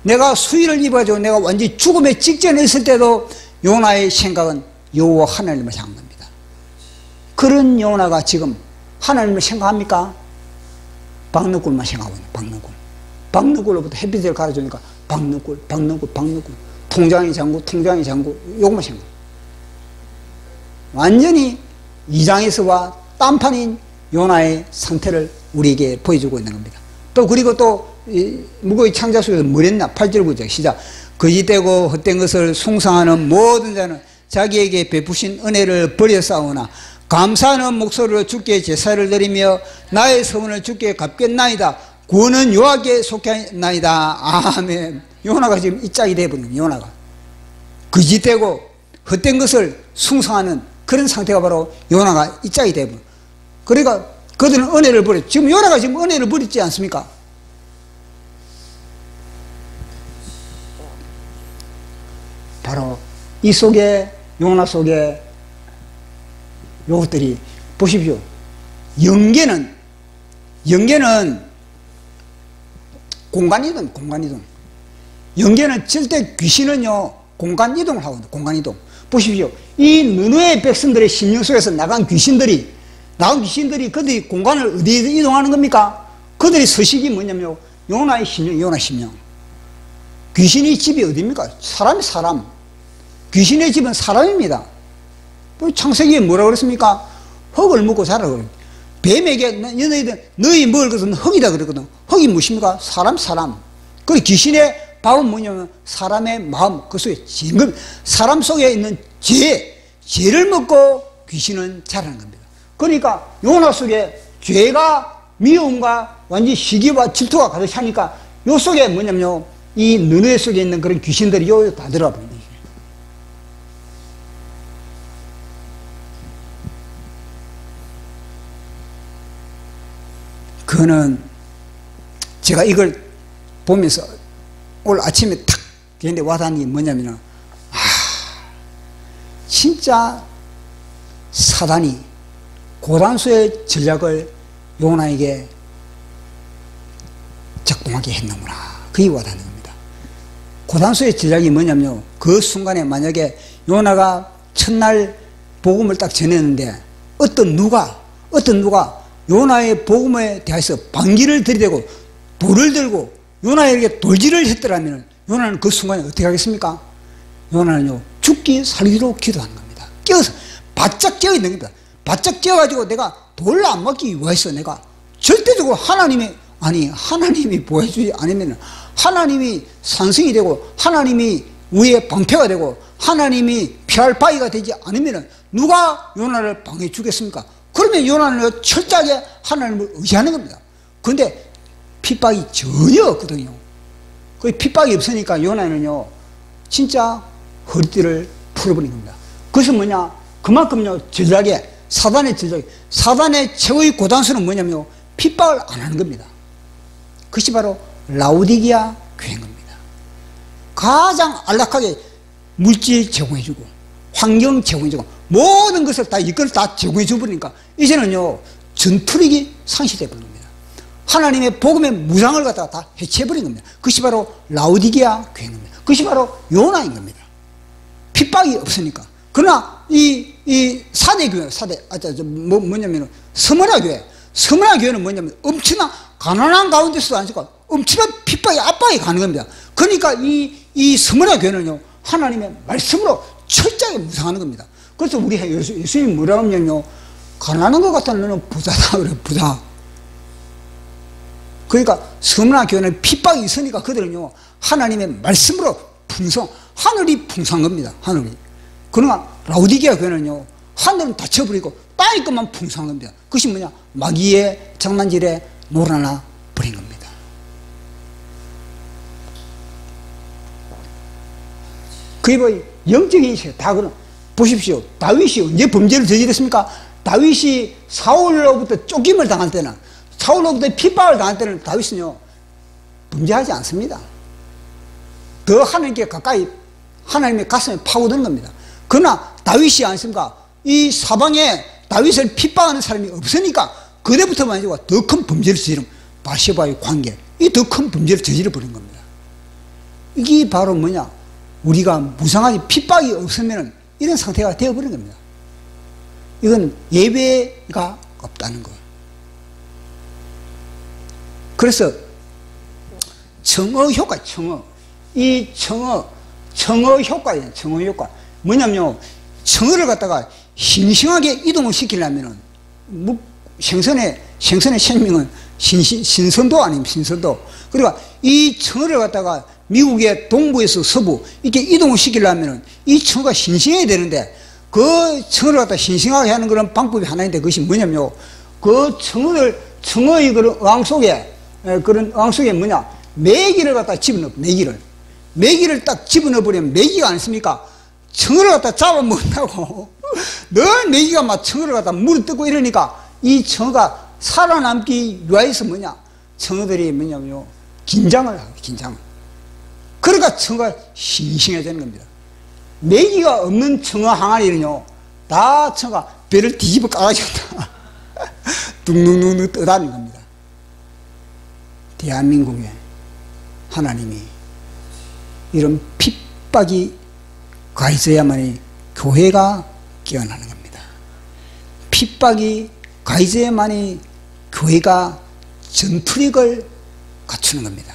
내가 수의를 입어가지고 내가 완전히 죽음의 직전에 있을 때도 요나의 생각은 여호와 하나님을 향한 겁니다. 그런 요나가 지금 하나님을 생각합니까? 박너굴만 생각하고 있는, 박너굴. 박너굴로부터 햇빛을 가려주니까 박너굴, 박너굴, 박너굴. 통장이 장구, 통장이 장구, 요것만 생각. 완전히 이장에서와 딴판인 요나의 상태를 우리에게 보여주고 있는 겁니다. 또 그리고 또 물고기 창자 속에서 뭘 했나? 8절 보자. 시작. 거짓되고 헛된 것을 숭상하는 모든 자는 자기에게 베푸신 은혜를 버렸사오나 감사하는 목소리로 주께 제사를 드리며 나의 서원을 주께 갚겠나이다. 구원은 여호와께 속했나이다. 아멘. 요나가 지금 이 짝이 되어버린 거예요. 요나가 거짓되고 헛된 것을 숭상하는 그런 상태가 바로 요나가 이 짝이 되어버린 거예요. 그러니까 그들은 은혜를 버렸죠. 지금 요나가 지금 은혜를 버렸지 않습니까? 바로 이 속에, 요나 속에 요것들이 보십시오. 영계는 공간이동, 공간이동. 영계는 절대 귀신은요, 공간이동을 하거든요. 공간이동. 보십시오. 이 느느의 백성들의 심령 속에서 나간 귀신들이 그들이 공간을 어디에 이동하는 겁니까? 그들의 서식이 뭐냐면 요나의 심령, 요나 심령. 귀신의 집이 어디입니까? 사람이 사람. 귀신의 집은 사람입니다. 창세기에 뭐라고 그랬습니까? 흙을 먹고 자라 그래요. 뱀에게 너희 먹을 것은 흙이다 그랬거든. 흙이 무엇입니까? 사람. 그리고 귀신의 밥은 뭐냐면 사람의 마음, 그 속에 진금, 사람 속에 있는 죄를 먹고 귀신은 자라는 겁니다. 그러니까 요나 속에 죄가, 미움과 완전히 시기와 질투가 가득 차니까 요 속에 뭐냐면요, 이 느느에 속에 있는 그런 귀신들이 요 다 들어가 버립니다. 그거는 제가 이걸 보면서 오늘 아침에 탁 걔한테 와닿는 게 뭐냐면, 진짜 사단이 고단수의 전략을 요나에게 작동하게 했는구나. 그게 와닿는 겁니다. 고단수의 전략이 뭐냐면, 그 순간에 만약에 요나가 첫날 복음을 딱 전했는데 어떤 누가 요나의 복음에 대해서 반기를 들이대고 돌을 들고 요나에게 돌질을 했더라면 요나는 그 순간에 어떻게 하겠습니까? 요나는요, 죽기 살기로 기도하는 겁니다. 깨어서 바짝 깨어 있는 겁니다. 바짝 깨어가지고 내가 돌을 안 맞기 위해서 내가 절대적으로 하나님이 보여주지 않으면, 하나님이 산성이 되고 하나님이 우리의 방패가 되고 하나님이 피할 바위가 되지 않으면 누가 요나를 방해 주겠습니까? 그러면 요나는 철저하게 하나님을 의지하는 겁니다. 그런데 핍박이 전혀 없거든요. 그 핍박이 없으니까 요나는요, 진짜 허리띠를 풀어버린 겁니다. 그것은 뭐냐? 그만큼요, 전략에, 사단의 최고의 고단수는 뭐냐면 핍박을 안 하는 겁니다. 그것이 바로 라오디게아 교회인 겁니다. 가장 안락하게 물질 제공해주고 환경 제공해주고 모든 것을 다 이걸 다 제공해 줘버리니까 이제는요 전투력이 상실돼 버린 겁니다. 하나님의 복음의 무상을 갖다가 다 해체해버린 겁니다. 그것이 바로 라오디게아 교회인 겁니다. 그것이 바로 요나인 겁니다. 핍박이 없으니까. 그러나 이 사대 교회, 뭐냐면 스무라 교회는 뭐냐면 엄청난 가난한 가운데서도 아니고 엄청난 핍박이 압박이 가는 겁니다. 그러니까 이 스무라 교회는요 하나님의 말씀으로 철저하게 무상하는 겁니다. 그래서 우리 예수님이 뭐라고 하냐면요 가난한 것 같다는 너는 부자다 그래. 부자. 그러니까 스무라 교회는 핍박이 있으니까 그들은요 하나님의 말씀으로 하늘이 풍성한 겁니다. 하늘이. 그러나 라오디게아 교회는요 하늘은 닫혀버리고 땅의 것만 풍성한 겁니다. 그것이 뭐냐 마귀의 장난질에 놀아나 버린 겁니다. 그게 뭐 영적인 이슈 다 그런. 보십시오. 다윗이 언제 범죄를 저질렀습니까? 다윗이 사울로부터 쫓김을 당할 때는, 사울로부터 핍박을 당할 때는 다윗은요 범죄하지 않습니다. 더 하나님께 가까이 하나님의 가슴에 파고드는 겁니다. 그러나 다윗이 않습니까? 이 사방에 다윗을 핍박하는 사람이 없으니까 그때부터만 해도 더 큰 범죄를 저지른 바세바의 관계, 이 더 큰 범죄를 저질러 버린 겁니다. 이게 바로 뭐냐? 우리가 무상하게 핍박이 없으면 이런 상태가 되어버린 겁니다. 이건 예외가 없다는 거예요. 그래서 청어 효과, 이 청어 효과예요. 청어 효과. 뭐냐면요, 청어를 갖다가 싱싱하게 이동을 시키려면은, 생선의 생명은 신선도 아닙니까? 신선도. 그러니까 이 청어를 갖다가 미국의 동부에서 서부 이렇게 이동을 시키려면은 이 청어가 싱싱해야 되는데, 그 청어를 갖다 싱싱하게 하는 그런 방법이 하나인데, 그것이 뭐냐면요, 그 청어의 그런 어항 속에 뭐냐, 메기를 갖다 집어넣어. 메기를 딱 집어넣어 버리면 메기가 아니습니까? 청어를 갖다 잡아먹는다고. 늘 메기가 막 청어를 갖다 물을 뜯고 이러니까 이 청어가 살아남기 위해서 뭐냐, 청어들이 뭐냐면요, 긴장을 하고, 긴장을. 그러니까 청어가 싱싱해지는 겁니다. 메기가 없는 청어 항아리는요, 다 청어가 배를 뒤집어 깔아주고 둥둥둥둥 떠다니는 겁니다. 대한민국에 하나님이 이런 핍박이 가해져야만이 교회가 깨어나는 겁니다. 핍박이 가해져야만이 교회가 전투력을 갖추는 겁니다.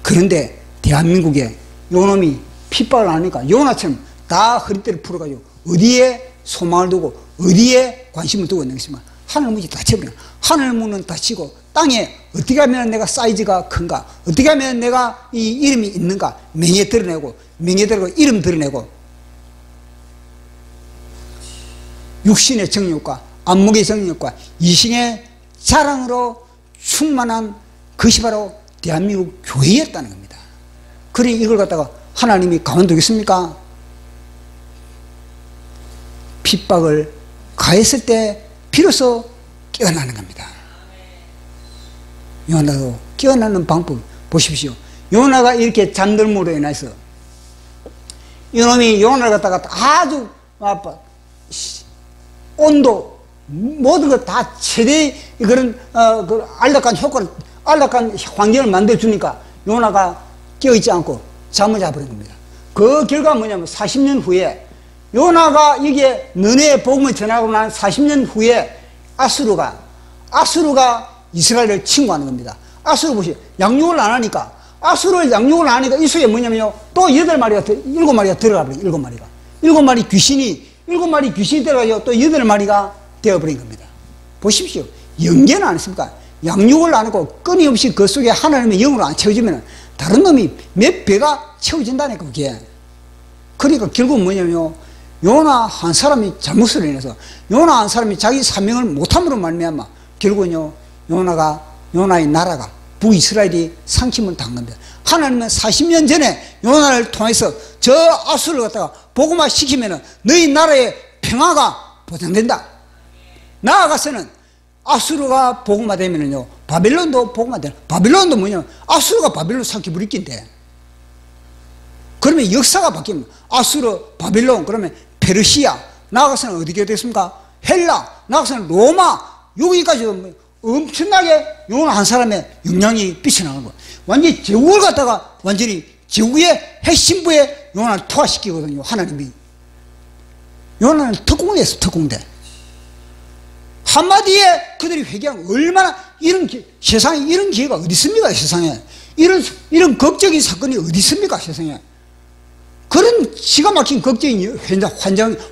그런데 대한민국에 요놈이 핍박을 하니까 요나처럼 다 허리띠를 풀어가지고 어디에 소망을 두고 어디에 관심을 두고 있는 것이면 하늘문이 닫혀버려요. 하늘문은 닫히고 땅에 어떻게 하면 내가 사이즈가 큰가, 어떻게 하면 내가 이 이름이 있는가, 명예 드러내고 이름 드러내고, 육신의 정욕과 안목의 정욕과 이신의 자랑으로 충만한 것이 바로 대한민국 교회였다는 겁니다. 그래 이걸 갖다가 하나님이 가만두겠습니까? 핍박을 가했을 때 비로소 깨어나는 겁니다. 요나도 깨어나는 방법 보십시오. 요나가 이렇게 잠들므로 인해서 이놈이 요나를 갖다가 아주 온도 모든 것 다 최대 그런 그 안락한 환경을 만들어 주니까 요나가 깨어있지 않고 잠을 자버린 겁니다. 그 결과가 뭐냐면 40년 후에 요나가 이게 너네의 복음을 전하고 난 40년 후에 아수르가 이스라엘을 침공하는 겁니다. 아수르 보시오. 양육을 안 하니까 이 속에 뭐냐면요, 또 7마리가 들어가 버려요. 7마리 귀신이 들어가요. 또 8마리가 되어버린 겁니다. 보십시오. 연계는 안 했습니까? 양육을 안 하고 끊임없이 그 속에 하나님의 영으로 안 채워지면 다른 놈이 몇 배가 채워진다니까, 그게. 그러니까 결국 뭐냐면요, 요나 한 사람이 잘못으로 인해서 요나 한 사람이 자기 사명을 못함으로 말미암아 결국은요, 요나의 나라가 북이스라엘이 상침을 당한 겁니다. 하나님은 40년 전에 요나를 통해서 저 아수를 갖다가 복음화 시키면은 너희 나라의 평화가 보장된다. 나아가서는 아수르가 복음화되면은요, 바벨론도 복음화되는. 바벨론도 뭐냐면 아수르가 바벨론 삼켜버릴 낀데, 그러면 역사가 바뀌면 아수르, 바벨론, 그러면 페르시아, 나아가서는 어디가 됐습니까? 헬라, 나아가서는 로마, 여기까지 엄청나게 요나 한 사람의 영향이 비쳐나가는 거예요. 완전히 제국을 갖다가 완전히 제국의 핵심부에 요나를 투하시키거든요. 하나님이. 요나는 특공대였어. 특공대. 한마디에 그들이 회개하면 얼마나 세상에 이런 기회가 어디 있습니까? 세상에 이런 극적인 사건이 어디 있습니까? 세상에 그런 기가 막힌 극적인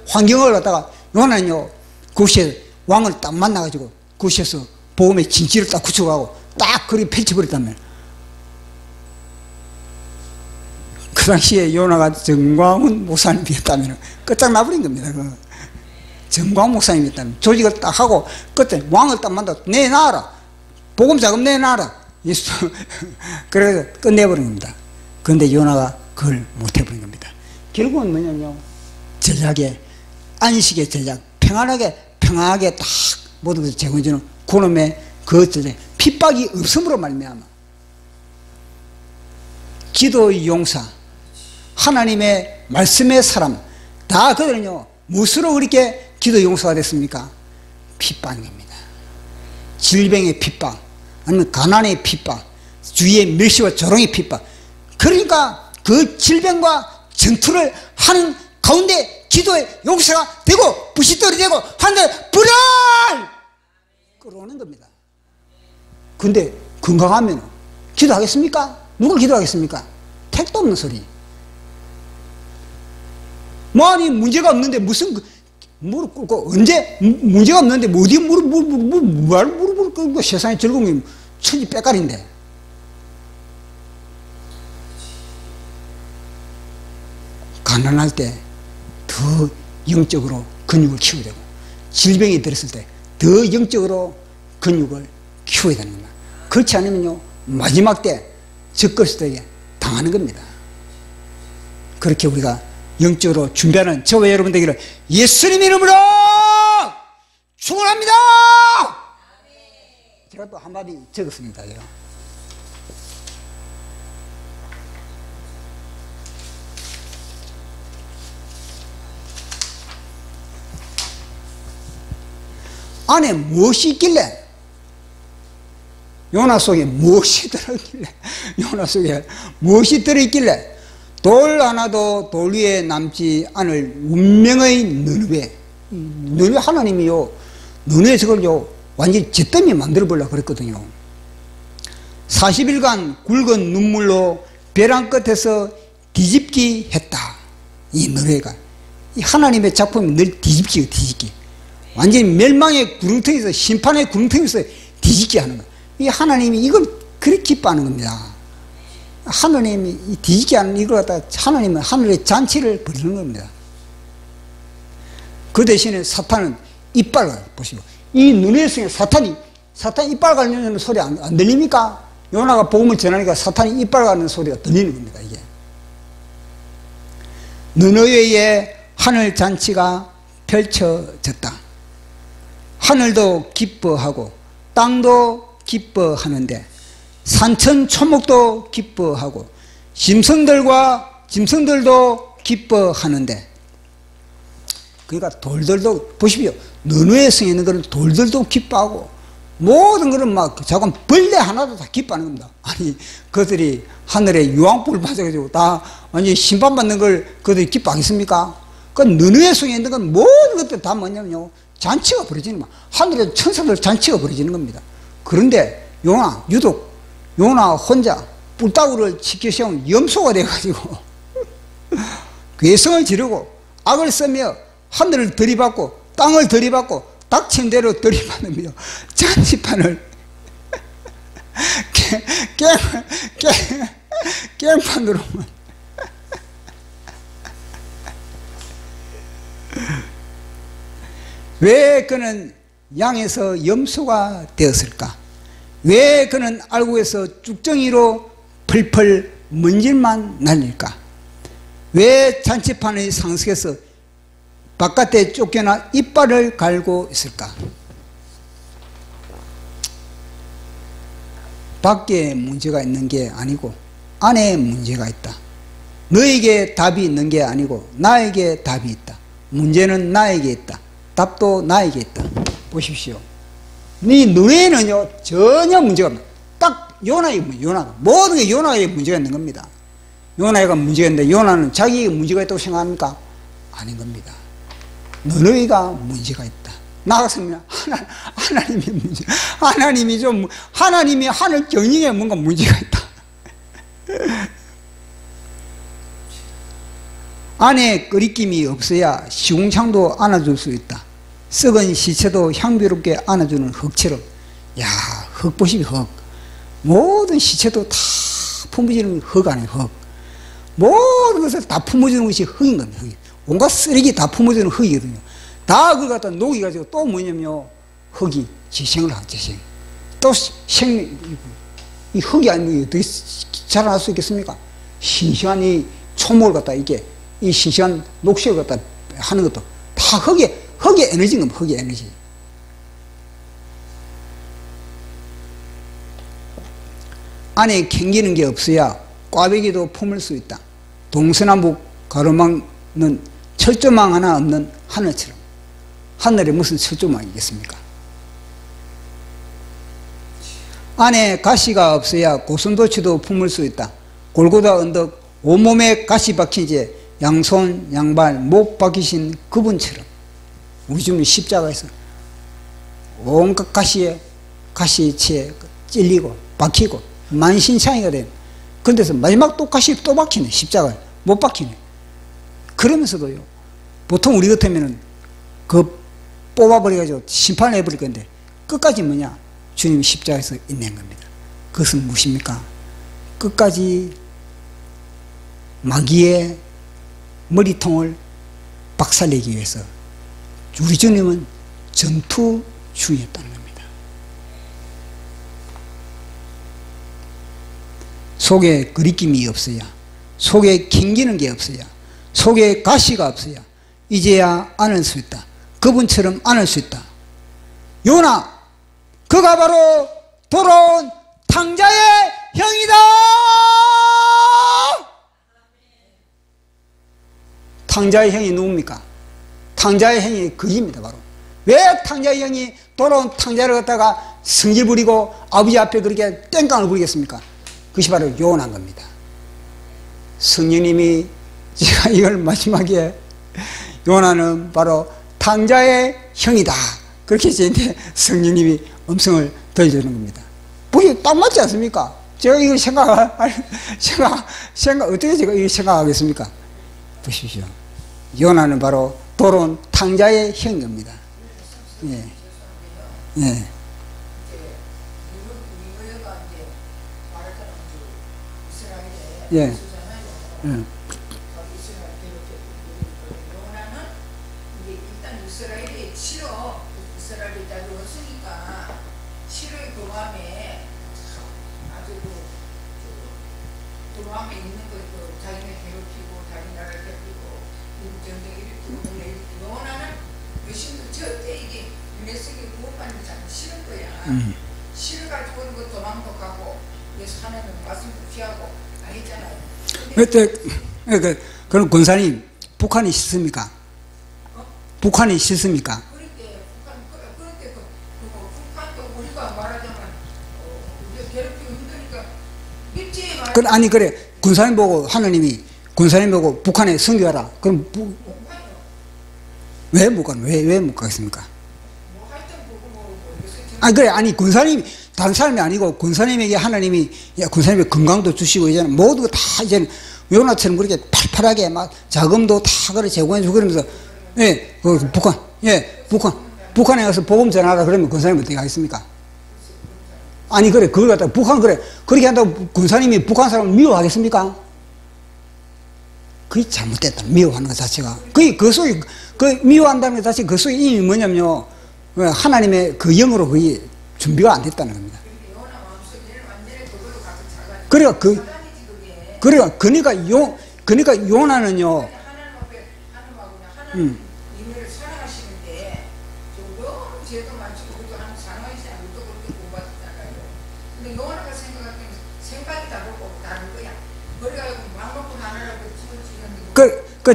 환경을 갖다가 요나는요 그곳에 왕을 딱 만나가지고 그곳에서 복음의 진지를 딱 구축하고 딱 그리 펼쳐버렸다면, 그 당시에 요나가 정광훈 목사님이었다면 끝장나버린 겁니다. 정광훈 목사님이었다면 조직을 딱 하고 그때 왕을 딱 만나서 내놔라, 복음 자금 내놔라, 예수 그래서 끝내버린 겁니다. 그런데 요나가 그걸 못해버린 겁니다. 결국은 뭐냐면요, 전략에 안식의 전략, 평안하게 딱 모든 것을 제공해주는 그놈의 그것들에 핍박이 없음으로 말미암아 기도의 용사, 하나님의 말씀의 사람, 다 그들은요 무엇으로 그렇게 기도 용사가 됐습니까? 핍박입니다. 질병의 핍박, 아니면 가난의 핍박, 주위의 멸시와 조롱의 핍박. 그러니까 그 질병과 전투를 하는 가운데 기도의 용사가 되고 부싯돌이 되고 하늘에 불을 끌어오는 겁니다. 근데 건강하면 기도하겠습니까? 누가 기도하겠습니까? 택도 없는 소리. 많이 문제가 없는데 무슨 무릎 꿇고, 언제 문제가 없는데 어디 무릎을 꿇고 세상의 즐거움이 천지 빼깔인데. 가난할 때 더 영적으로 근육을 키워야 되고, 질병이 들었을 때 더 영적으로 근육을 키워야 되는 겁니다. 그렇지 않으면요 마지막 때 적그리스도에게 당하는 겁니다. 그렇게 우리가 영적으로 준비하는 저와 여러분 되기를 예수님 이름으로 축원합니다. 제가 또 한마디 적었습니다. 제가. 안에 무엇이 있길래, 요나 속에 무엇이 들어있길래, 요나 속에 무엇이 들어있길래 돌 하나도 돌 위에 남지 않을 운명의 느느웨. 느느웨 하나님이요 느느웨 저걸요 완전히 잿더미 만들어 보려고 그랬거든요. 40일간 굵은 눈물로 벼랑 끝에서 뒤집기 했다. 이 느느웨가 이 하나님의 작품이 늘 뒤집기 완전히 멸망의 구렁텅이에서, 심판의 구렁텅이에서 뒤집기 하는 거예요. 이 하나님이 이걸 그렇게 기뻐하는 겁니다. 하나님이 이 뒤집기 하는 이걸 갖다 하나님은 하늘의 잔치를 벌이는 겁니다. 그 대신에 사탄은 이빨을 보시고, 이 눈의 성에 사탄 이빨 가는 소리 안 들립니까? 요나가 복음을 전하니까 사탄이 이빨 가는 소리가 들리는 겁니다. 이게 느느웨의 하늘 잔치가 펼쳐졌다. 하늘도 기뻐하고 땅도 기뻐하는데 산천 초목도 기뻐하고 짐승들도 기뻐하는데, 그러니까 돌들도 보십시오. 느느웨 성에 있는 그런 돌들도 기뻐하고 모든 그런 막 작은 벌레 하나도 다 기뻐하는 겁니다. 아니 그들이 하늘에 유황불 맞아가지고 다 완전히 심판받는 걸 그들이 기뻐하겠습니까? 그 느느웨 성에 있는 건 모든 것들 다 뭐냐면요 잔치가 벌어지는 거야. 하늘에 천사들 잔치가 벌어지는 겁니다. 그런데 유독 요나 혼자 뿔따구를 지켜세운 염소가 돼가지고 괴성을 지르고 악을 쓰며 하늘을 들이받고 땅을 들이받고 닥친 대로 들이받으며 잔치판을 깽판으로 왜 그는 양에서 염소가 되었을까? 왜 그는 알고에서 쭉정이로 펄펄 먼지만 날릴까? 왜 잔치판의 상석에서 바깥에 쫓겨나 이빨을 갈고 있을까? 밖에 문제가 있는 게 아니고 안에 문제가 있다. 너에게 답이 있는 게 아니고 나에게 답이 있다. 문제는 나에게 있다. 답도 나에게 있다. 보십시오. 이 눈에는요 전혀 문제가 없다. 딱 요나의 문제, 요나가 모든 게 요나의 문제가 있는 겁니다. 요나가 문제가 있는데 요나는 자기가 문제가 있다고 생각합니까? 아닌 겁니다. 너희가 문제가 있다. 나갔으면 하나님이 문제, 하나님이 하늘 경영에 뭔가 문제가 있다. 안에 끓이김이 없어야 시궁창도 안아줄 수 있다. 썩은 시체도 향기롭게 안아주는 흙처럼. 야, 흙 보시면 흙. 모든 시체도 다 품어지는 흙 아니에요, 흙. 모든 것을 다 품어주는 것이 흙인 겁니다, 흙이. 온갖 쓰레기 다 품어주는 흙이거든요. 다 그걸 갖다 녹여가지고 또 뭐냐면요, 흙이 재생을 하죠, 재생. 또 이 흙이 아니면 어떻게 자라날 수 있겠습니까? 싱싱한 이 초목을 갖다 이게 이 싱싱한 녹색을 갖다 하는 것도 다 흙의 에너지인 겁니다. 흙의 에너지. 안에 캥기는 게 없어야 꽈배기도 품을 수 있다. 동서남북 가로막는 철조망 하나 없는 하늘처럼. 하늘에 무슨 철조망이겠습니까? 안에 가시가 없어야 고슴도치도 품을 수 있다. 골고다 언덕 온몸에 가시 박힌 제 양손 양발 못 박히신 그분처럼. 우리 주님 십자가에서 온갖 가시에 찔리고 박히고 만신창이가 된 그런데서 마지막 또 가시 또 박히네. 십자가에 못 박히네. 그러면서도요, 보통 우리 같으면은 그 뽑아버려가지고 심판을 해버릴 건데 끝까지 뭐냐, 주님 십자가에서 인내한 겁니다. 그것은 무엇입니까? 끝까지 마귀의 머리통을 박살내기 위해서 우리 주님은 전투주의였다는 겁니다. 속에 그리낌이 없어야, 속에 캥기는 게 없어야, 속에 가시가 없어야 이제야 안을 수 있다. 그분처럼 안을 수 있다. 요나, 그가 바로 돌아온 탕자의 형이다. 탕자의 형이 누굽니까? 탕자의 형이 그입니다. 바로 왜 탕자의 형이 돌아온 탕자를 갖다가 성질 부리고 아버지 앞에 그렇게 땡깡을 부리겠습니까? 그것이 바로 요나인 겁니다. 성령님이 제가 이걸 마지막에 요나는 바로 탕자의 형이다 그렇게 이제 성령님이 음성을 들려주는 겁니다. 그게 딱 맞지 않습니까? 제가 이걸 어떻게 제가 이걸 생각하겠습니까? 보십시오. 요나는 바로 돌아온 탕자의 형인 겁니다. 예. 예. 예. 예. 싫어가지고 그 도망도 가고 예수 하나님 말씀도 피하고 다 했잖아요. 그때 그럼 권사님 북한이 싫습니까? 북한이 싫습니까? 그런데 북한도 우리가 말하자면 괴롭히고 힘드니까 일제히 말. 아니 그래 권사님 보고 하나님이 권사님 보고 북한에 선교하라. 그럼 왜 못 가는? 왜 못 가겠습니까? 아니 그래 아니 권사님 다른 사람이 아니고 권사님에게 하나님이 야 권사님의 건강도 주시고 이제는 모두 다 이제는 요나처럼 그렇게 팔팔하게 막 자금도 다 그래 제공해주고 그러면서 예 북한 북한에 가서 복음 전하라 그러면 권사님 어떻게 하겠습니까? 아니 그래 그걸 갖다 북한 그래 그렇게 한다고 권사님이 북한 사람을 미워하겠습니까? 그게 잘못됐다. 미워하는 것 자체가 그 속에 그 미워한다는 것 자체 그 속에 이미 뭐냐면요. 하나님의 그 영으로 거의 준비가 안 됐다는 겁니다. 그러니까 요나는요.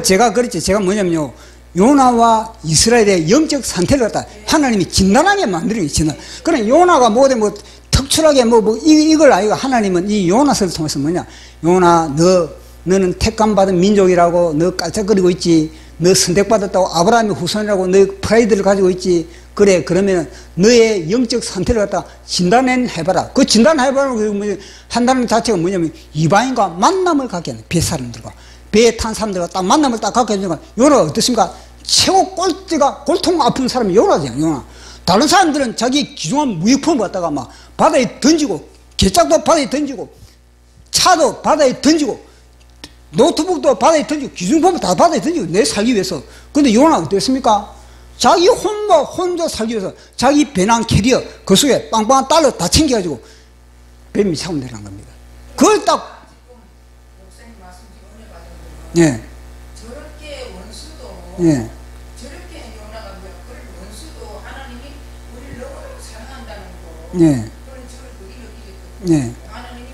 제가 그랬지. 제가 뭐냐면요. 요나와 이스라엘의 영적 상태를 갖다 하나님이 진단하게 만드는 게 진단. 그럼 요나가 뭐 특출하게 이걸 아이가 하나님은 이 요나서를 통해서 뭐냐? 요나, 너는 택감받은 민족이라고 너 깔짝거리고 있지. 너 선택받았다고 아브라함의 후손이라고 너 프라이드를 가지고 있지. 그래, 그러면 너의 영적 상태를 갖다 진단해봐라. 그 진단해봐라는 한다는 자체가 뭐냐면 이방인과 만남을 갖게 하는 배 사람들과. 배에 탄 사람들과 딱 만남을 딱 갖게 해주니까 요나가 어떻습니까? 최고 꼴찌가 골통 아픈 사람이 요나잖아요. 요나. 다른 사람들은 자기 귀중한 무역품을 갖다가 막 바다에 던지고, 개짝도 바다에 던지고, 차도 바다에 던지고, 노트북도 바다에 던지고, 귀중품을 다 바다에 던지고, 내 살기 위해서. 근데 요나가 어땠습니까? 자기 혼자 살기 위해서 자기 배낭 캐리어 그 속에 빵빵한 달러 다 챙겨가지고 뱀이 차고 내려간 겁니다. 그걸 딱 예. 저렇게 원수도 예. 저렇게 요나가 그런 원수도 하나님이 우리를 너무너무 사랑한다는 거. 예. 그런 저를 그게 느끼겠거든요. 예. 하나님이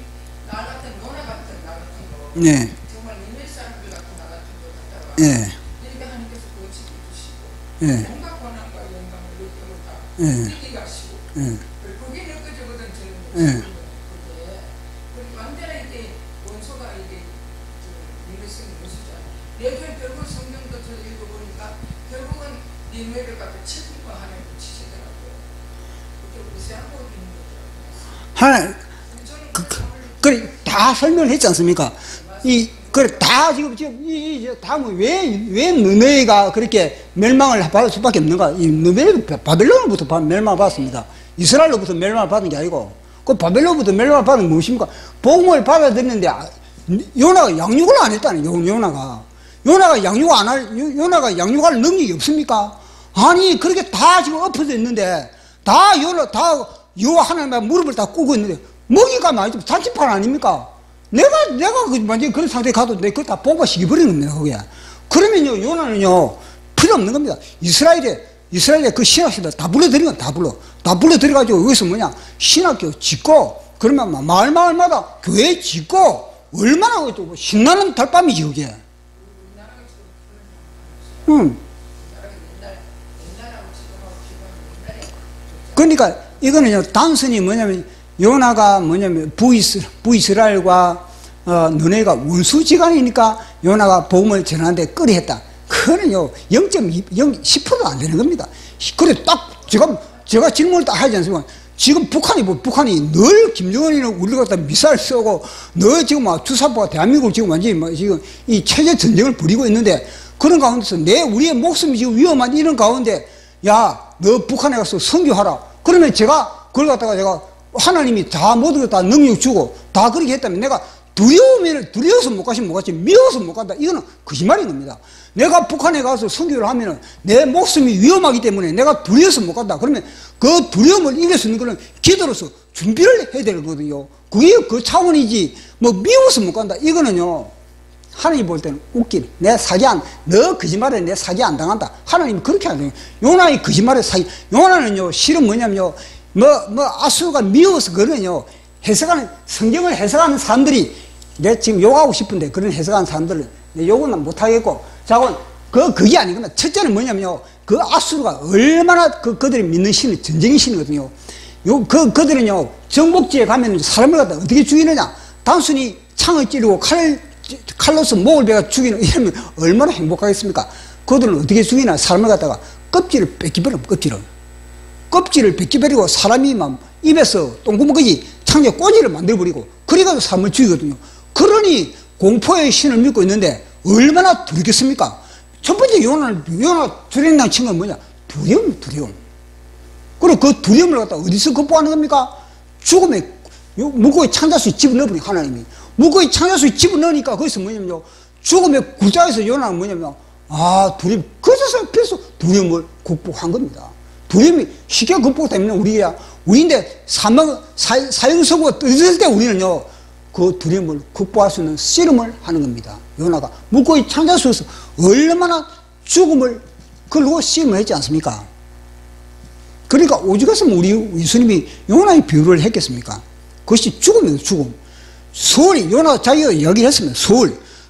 나 같은 요나 같은 나 같은 거. 예. 정말 이웃 사람들 같은 나 같은 거 갖다가 예. 이렇게 하나님께서 고치게 주시고 예. 온갖 권한과 영광을 느끼고 다 예. 이기 가시고 예. 그게 느껴지거든 예. 저는. 그게 완전히 이게 원소가 이게 민물성이 원수잖아. 내가 결국 성경도 저 읽어보니까 결국은 니네를 갖다 책임과 하나님 치시더라고요. 그게 우리 세상보고 있는 거죠. 그래, 다 설명을 했지 않습니까? 그래, 다 지금, 왜 너네가 그렇게 멸망을 받을 수밖에 없는가? 너네가 바벨론으로부터 멸망을 받았습니다. 이스라엘로부터 멸망을 받은 게 아니고, 그 바벨론부터 멸망을 받은 게 무엇입니까? 복음을 받아들였는데, 요나가 양육을 안 했다는 요나가. 요나가 양육할 능력이 없습니까? 아니, 그렇게 다 지금 엎어져 있는데, 요 하나님의 무릎을 다 꿇고 있는데, 먹이가 많이 좀 잔치판 아닙니까? 내가 완전히 그런 상태에 가도 내가 그걸 다 뽑아시켜버리는 겁니다, 그게. 그러면요, 요나는요, 필요 없는 겁니다. 이스라엘의 그 신학생들 다 불러들이는 건 다 불러들여가지고 여기서 뭐냐, 신학교 짓고, 그러면 마을마다 교회 짓고, 얼마나 신나는 달밤이지, 그게. 그러니까 이거는요, 단순히 뭐냐면, 요나가 부이스라엘과 너네가 원수지간이니까 요나가 복음을 전하는데 끄리했다. 그거는요 0.10%도 안 되는 겁니다. 그래 딱 제가 질문을 딱 하지 않습니까? 지금 북한이 늘 김정은이는 우리가 갖다 미사일 쏘고 늘 지금 주사포가 대한민국을 지금 완전히 지금 이 체제 전쟁을 벌이고 있는데 그런 가운데서 우리의 목숨이 지금 위험한 이런 가운데 야 너 북한에 가서 선교하라. 그러면 제가 그걸 갖다가 제가 하나님이 다 모든 걸 다 능력 주고 다 그렇게 했다면 내가 두려워서 못 가시면 못 가지 미워서 못 간다. 이거는 거짓말인 겁니다. 내가 북한에 가서 선교를 하면 내 목숨이 위험하기 때문에 내가 두려워서 못 간다. 그러면 그 두려움을 이길 수 있는 거는 기도로서 준비를 해야 되거든요. 그게 그 차원이지 미워서 못 간다. 이거는요 하나님 볼 때는 웃기네. 너 거짓말에 내 사기 안 당한다. 하나님이 그렇게 안 돼요. 요나의 거짓말에 사기. 요나는요 실은 뭐냐면요 아수르가 미워서 그러면요, 성경을 해석하는 사람들이, 내가 지금 욕하고 싶은데, 그런 해석하는 사람들은, 욕은 못하겠고, 그게 아니구나. 첫째는 뭐냐면요, 그 아수르가 얼마나 그들이 믿는 신이 전쟁의 신이거든요. 그들은요, 정복지에 가면 사람을 갖다 어떻게 죽이느냐? 단순히 창을 찌르고 칼로서 목을 베가 죽이는, 이러면 얼마나 행복하겠습니까? 그들은 어떻게 죽이나? 사람을 갖다가 껍질을 뺏기버려, 껍질을 벗겨버리고 사람이 막 입에서 똥구멍까지 창에 꼬지를 만들어버리고 그래가지고 사람을 죽이거든요. 그러니 공포의 신을 믿고 있는데 얼마나 두렵겠습니까? 첫 번째 요나 두려움당 친 건 뭐냐? 두려움. 그리고 그 두려움을 갖다 어디서 극복하는 겁니까? 죽음에 물고기 창자수에 집어넣으니 하나님이 물고기 창자수에 집어넣으니까 거기서 뭐냐면요 죽음의 구자에서 요나는 뭐냐면 두려움. 그래서 두려움을 극복한 겁니다. 두려움이 쉽게 극복되면 우리인데 사형선고가 떠있을 때 우리는요 그 두려움을 극복할 수 있는 씨름을 하는 겁니다. 요나가 물고기 창자수에서 얼마나 죽음을 걸고 씨름을 했지 않습니까? 그러니까 오죽 했으면 우리 예수님이 요나의 비유를 했겠습니까? 그것이 죽음이에요. 죽음. 요나가 자기가 얘기를 했습니다.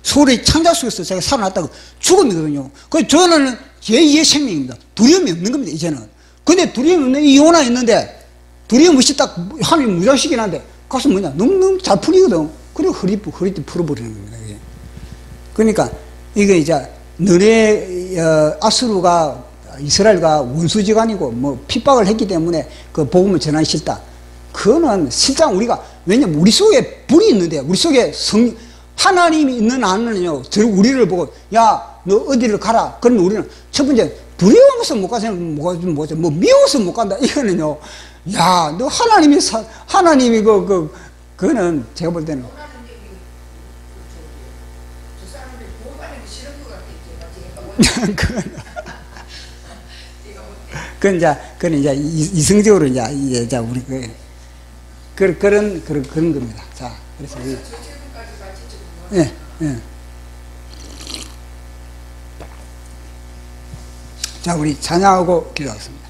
소울의 창자수에서 자기가 살아났다고 죽음이거든요. 그래서 저는 제2의 생명입니다. 두려움이 없는 겁니다, 이제는. 근데 두려움이 없는 이 요나 있는데, 두려움 없이 딱 하나님 무장시키긴 한데, 가서 뭐냐, 너무너무 잘 풀리거든. 그리고 허리띠 풀어버리는 겁니다, 이게. 그러니까, 이게 이제, 너네, 아수르가, 이스라엘과 원수지간이고, 뭐, 핍박을 했기 때문에 그 복음을 전하기 싫다. 그거는 실상 우리가, 왜냐면 우리 속에 불이 있는데, 우리 속에 하나님이 있는 안은요, 우리를 보고, 야, 너 어디를 가라. 그러면 우리는 첫 번째, 두려워서 못 가서 뭐 미워서 못 간다. 이거는요, 야, 너 하나님이 그거는 제가 볼 때는. 그건 이제 이성적으로 이제 우리 그런 겁니다. 자, 그래서 예, 예. 자, 우리 찬양하고 기도하겠습니다.